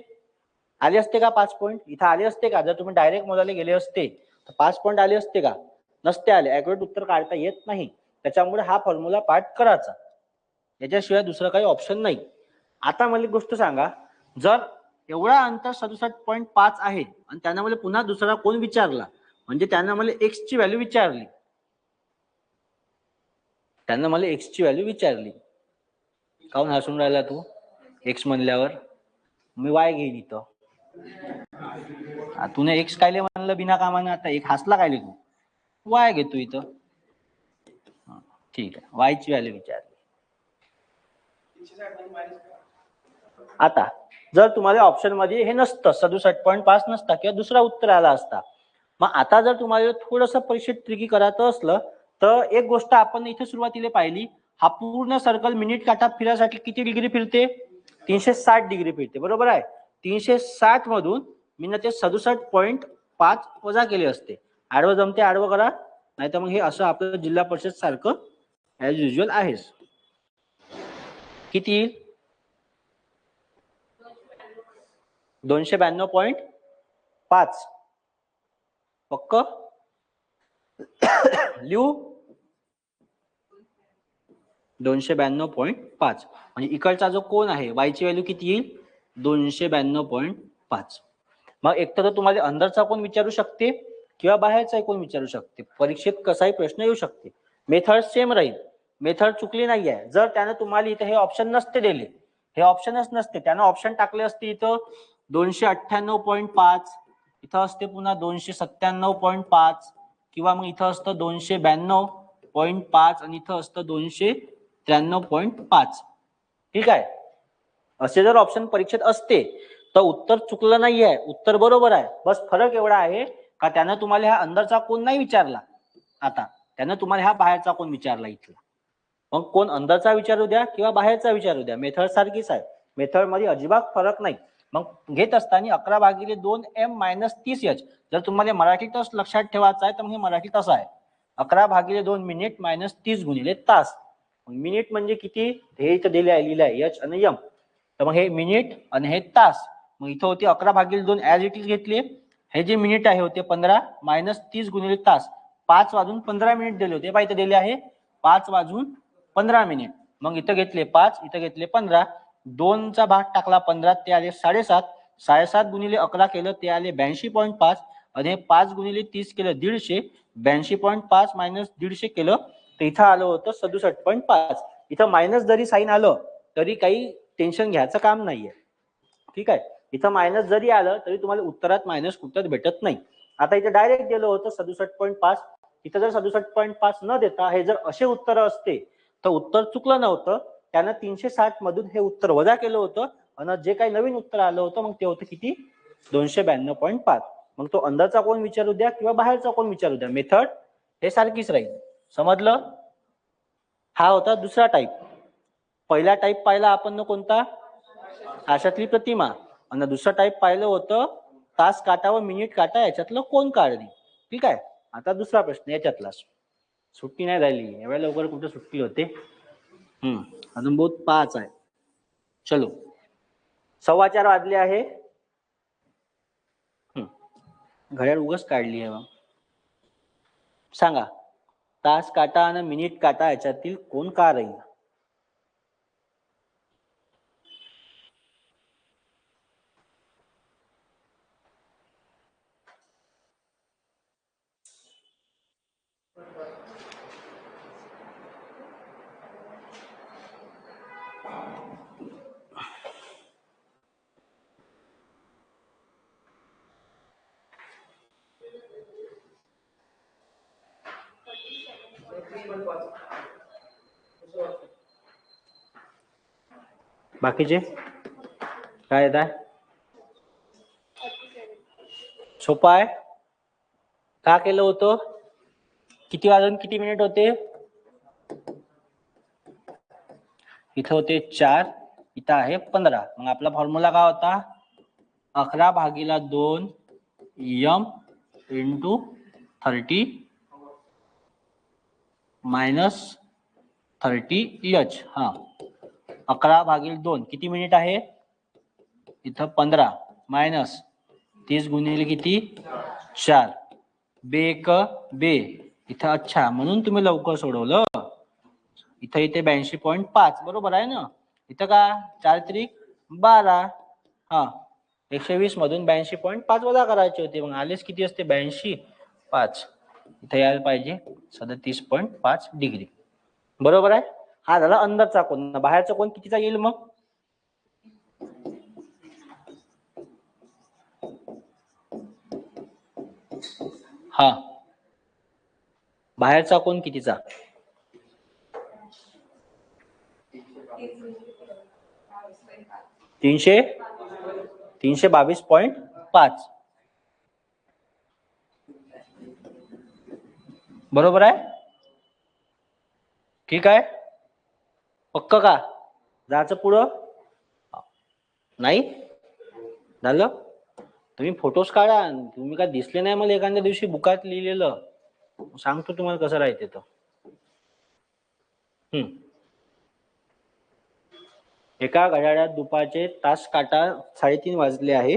आले असते का 5 पॉईंट इथं आले असते का. जर तुम्ही डायरेक्ट मोजायला गेले असते तर 5 पॉईंट आले असते का नसते आले. ऍक्युरेट उत्तर काढता येत नाही. त्याच्यामुळे हा फॉर्म्युला पाठ करायचा याच्याशिवाय दुसरं काही ऑप्शन नाही. आता मला एक गोष्ट सांगा जर एवढा अंतर 67.5 आहे आणि त्यानं मला पुन्हा दुसरा कोण विचारला म्हणजे त्यानं मला एक्स ची व्हॅल्यू विचारली. त्यानं मला एक्स ची व्हॅल्यू विचारली. काहून हसून राहिला तू एक्स म्हणल्यावर. मी वाय घेईन इथं. तुने एक्स कायले म्हणलं बिना कामानं. आता एक हसला कायले तू. वाय घेतो इथं. ठीक आहे वाय ची व्हॅल्यू विचारली. आता जर तुम्हाला ऑप्शन मध्ये हे नसतं 67.5 नसता किंवा दुसरा उत्तर आला असता. मग आता जर तुम्हाला थोडंसं परीक्षेत ट्रिकी करायचं असलं तर एक गोष्ट आपण इथे सुरुवातीला पाहिली. हा पूर्ण सर्कल मिनिट काटा फिरायसाठी किती डिग्री फिरते 360 डिग्री फिरते बरोबर आहे. 360 मधून मी ते 67.5 वजा केले असते. आडवं जमते आडवं करा नाही तर मग हे असं आपलं जिल्हा परिषद सारखं ऍज युजल आहेच. किती 292.5 पक्क लिहू 292.5 म्हणजे इकडचा जो कोण आहे वायची व्हॅल्यू किती येईल 292.5. मग एक तर तुम्हाला अंदरचा कोण विचारू शकते किंवा बाहेरचा कोण विचारू शकते. परीक्षेत कसाही प्रश्न येऊ शकते. मेथड सेम राहील. मेथड चुकली नाही आहे. जर त्यानं तुम्हाला इथे हे ऑप्शन नसते दिले हे ऑप्शनच नसते त्यानं ऑप्शन टाकले असते इथं 298.5 इथं असते पुन्हा 297.5 किंवा मग इथं असतं 292.5 आणि इथं असतं 293.5. ठीक आहे. असे जर ऑप्शन परीक्षेत असते तर उत्तर चुकलं नाही आहे. उत्तर बरोबर आहे. बस फरक एवढा आहे का त्यानं तुम्हाला हा अंदरचा कोण नाही विचारला. आता त्यानं तुम्हाला हा बाहेरचा कोण विचारला इथला. मग कोण अंदरचा विचारू द्या किंवा बाहेरचा विचारू द्या मेथड सारखीच आहे. मेथड मध्ये अजिबात फरक नाही. मग घेत असताना 11/2m-30h जर तुम्हाला मराठीतच लक्षात ठेवायचं आहे तर मग हे मराठीत असं आहे 11/2 मिनिट -30 गुणिले तास. मिनिट म्हणजे किती हे इथं दिले आहे लिहिलं आहे एच आणि एम. तर मग हे मिनिट आणि हे तास. मग इथं होते 11/2 ऍज इट इज घेतले. हे जे मिनिट आहे होते 15 -30 गुणिले तास 5 वाजून 15 मिनिट दिले होते. इथं दिले आहे 5 वाजून 15 मिनिट. मग इथं घेतले 5 इथं घेतले 15 2चा भाग टाकला 15 ते आले 7.5 7.5 गुणिले 11 केलं ते आले 82.5 आणि 5 गुणिले 30 केलं 150 82.5 मायनस 150 केलं तर इथं आलं होतं 67.5. इथं मायनस जरी साईन आलं तरी काही टेन्शन घ्यायचं काम नाहीये. ठीक आहे. इथं मायनस जरी आलं तरी तुम्हाला उत्तरात मायनस कुठंच भेटत नाही. आता इथं डायरेक्ट दिलं होतं 67.5. इथं जर 67.5 न देता हे जर असे उत्तर असते तर उत्तर चुकलं नव्हतं. त्यानं 360 मधून हे उत्तर वजा केलं होतं आणि जे काही नवीन उत्तर आलं होतं मग ते होतं किती 292.5. मग तो अंदरचा कोण विचारू द्या किंवा बाहेरचा कोण विचारू द्या मेथड हे सारखीच राहील. समजलं. हा होता दुसरा टाईप. पहिला टाईप पाहिला आपण कोणता आशातली प्रतिमा आणि दुसरा टाईप पाहिलं होतं तास काटा व मिनिट काटा याच्यातलं कोण काढणे. ठीक आहे. आता दुसरा प्रश्न याच्यातलाच. सुट्टी नाही झाली एवढ्या लवकर कुठे सुट्टी होते. अजून बहुत 5 आहे. चलो 4:15 वाजले आहे. घड्याळ उगाच काढली आहे. सांगा तास काटा आणि मिनिट काटा याच्यातील कोण का राहील? बाकीचे काय येत आहे? सोपं आहे. का केलं होतं? किती वाजून किती मिनिट होते? इथं होते 4, इथं आहे 15. मग आपला फॉर्म्युला काय होता? 11/2 m इंटू 30 मायनस 30h. 11/2 किती मिनिट आहे? इथं 15 मायनस 30 गुणिले किती? 4. बेक बे इथं. अच्छा, म्हणून तुम्ही लवकर सोडवलं. इथं इथे 82.5 बरोबर आहे ना. इथं का 4 त्रिक 12. 120 मधून 82.5 वजा करायचे होते. मग आलेच किती असते? 82.5. इथे यायला पाहिजे 37.5 डिग्री. बरोबर आहे. हा झाला अंदरचा कोण. बाहेरचा कोण कितीचा येईल मग? बाहेरचा कोण कितीचा? 322.5. बरोबर आहे. ठीक आहे. पक्क का? जायचं पुढं? नाही झालं. तुम्ही फोटोज काढा. तुम्ही काय दिसले नाही मला एखाद्या दिवशी बुकात लिहिलेलं. सांगतो तुम्हाला कसं राहते तर. एका घड्याळात दुपारचे तास काटा 3:30 वाजले आहे.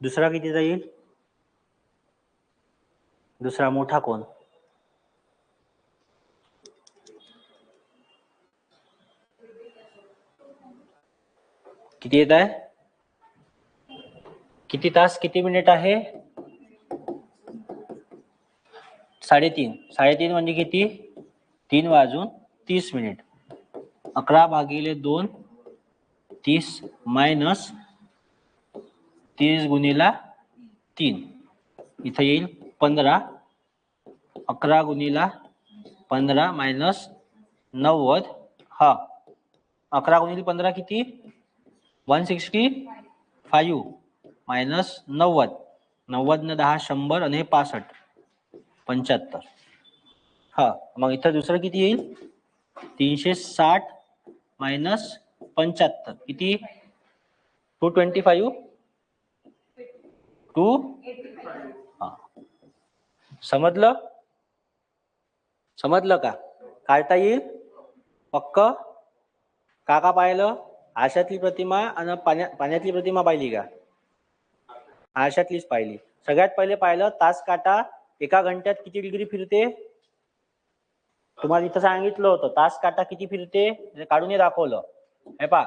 दुसरा कितीचा येईल? दुसरा मोठा कोण? किती येत आहे? किती तास किती मिनिट आहे? 3:30. 3:30 म्हणजे किती? 3:30. 11/2 30 मायनस 30 गुणिला 3. इथं येईल 15. 11 गुणिला 15 मायनस 90. 11 गुणिले 15 किती? 165 मायनस 90. 90 न 10 100 आणि 65 75. मग इथं दुसरं किती येईल? 360 मायनस 75 किती? 225 2. समजलं का? काढता येईल पक्क? का पाहिलं? आरशातली प्रतिमा आणि पाण्यातली प्रतिमा पाहिली का? आरशातलीच पाहिली. सगळ्यात पहिले पाहिलं तास काटा एका घंट्यात किती डिग्री फिरते? तुम्हाला इथं सांगितलं होतं तास काटा किती फिरते, काढून दाखवलं. हे पहा,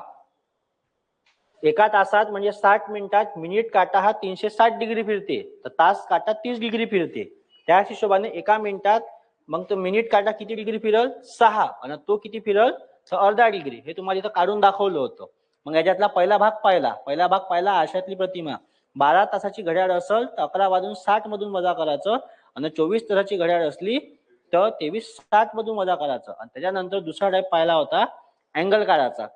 एका तासात म्हणजे 60 मिनिटात मिनिट काटा हा 360 डिग्री फिरते, तर तास काटा 30 डिग्री फिरते. त्या हिशोबाने एका मिनिटात मग तो मिनिट काटा किती डिग्री फिरल? 6. आणि तो किती फिरल? तर अर्धा डिग्री. हे तुम्हाला इथं काढून दाखवलं होतं. मग याच्यातला पहिला भाग पाहिला आरशातली प्रतिमा. 12 तासाची घड्याळ असेल तर 11:60 मधून वजा करायचं, आणि 24 तासाची घड्याळ असली तर 23:60 मधून वजा करायचं आणि त्याच्यानंतर दुसरा टाईप पाहिला होता अँगल काढायचा,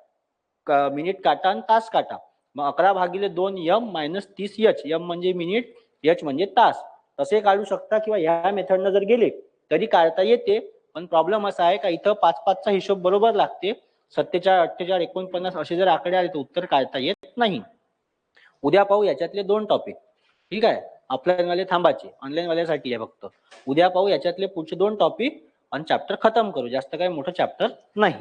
मिनिट काटा आणि तास काटा. मग 11/2 m मायनस 30h, m म्हणजे मिनिट, h म्हणजे तास, तसे काढू शकता किंवा ह्या मेथडनं जर गेले तरी काढता येते. पण प्रॉब्लेम असा आहे का इथं 5-5चा हिशोब बरोबर लागते. 47, 48, 49 असे जर आकडे आले तर उत्तर काढता येत नाही. उद्या पाहू याच्यातले 2 टॉपिक. ठीक आहे, ऑफलाईन वाले थांबाचे, ऑनलाईन वाल्यासाठी आहे फक्त. उद्या पाहू याच्यातले पुढचे 2 टॉपिक आणि चॅप्टर खतम करू. जास्त काही मोठं चॅप्टर नाही.